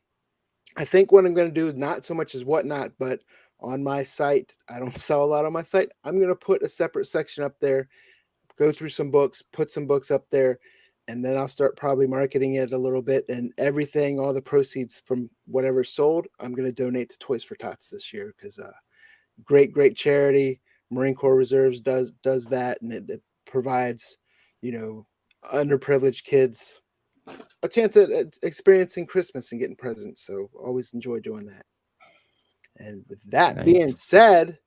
I think what I'm going to do, not so much as Whatnot, but on my site, I don't sell a lot on my site. I'm going to put a separate section up there, go through some books, put some books up there, and then I'll start probably marketing it a little bit. And everything, all the proceeds from whatever's sold, I'm going to donate to Toys for Tots this year because great charity. Marine Corps Reserves does that, and it provides, underprivileged kids a chance at experiencing Christmas and getting presents. So always enjoy doing that. And with that being said,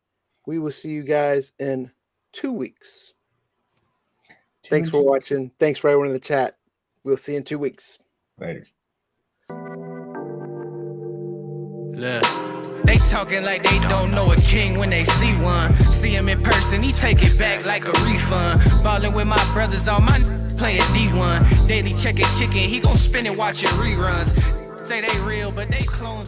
we will see you guys in 2 weeks. Thanks for watching. Thanks for everyone in the chat. We'll see you in 2 weeks. Later. Look. They talking like they don't know a king when they see one. See him in person, he take it back like a refund. Ballin' with my brothers, all my playing D1. Daily checking chicken, he gon' spin it watching reruns. Say they real, but they clones.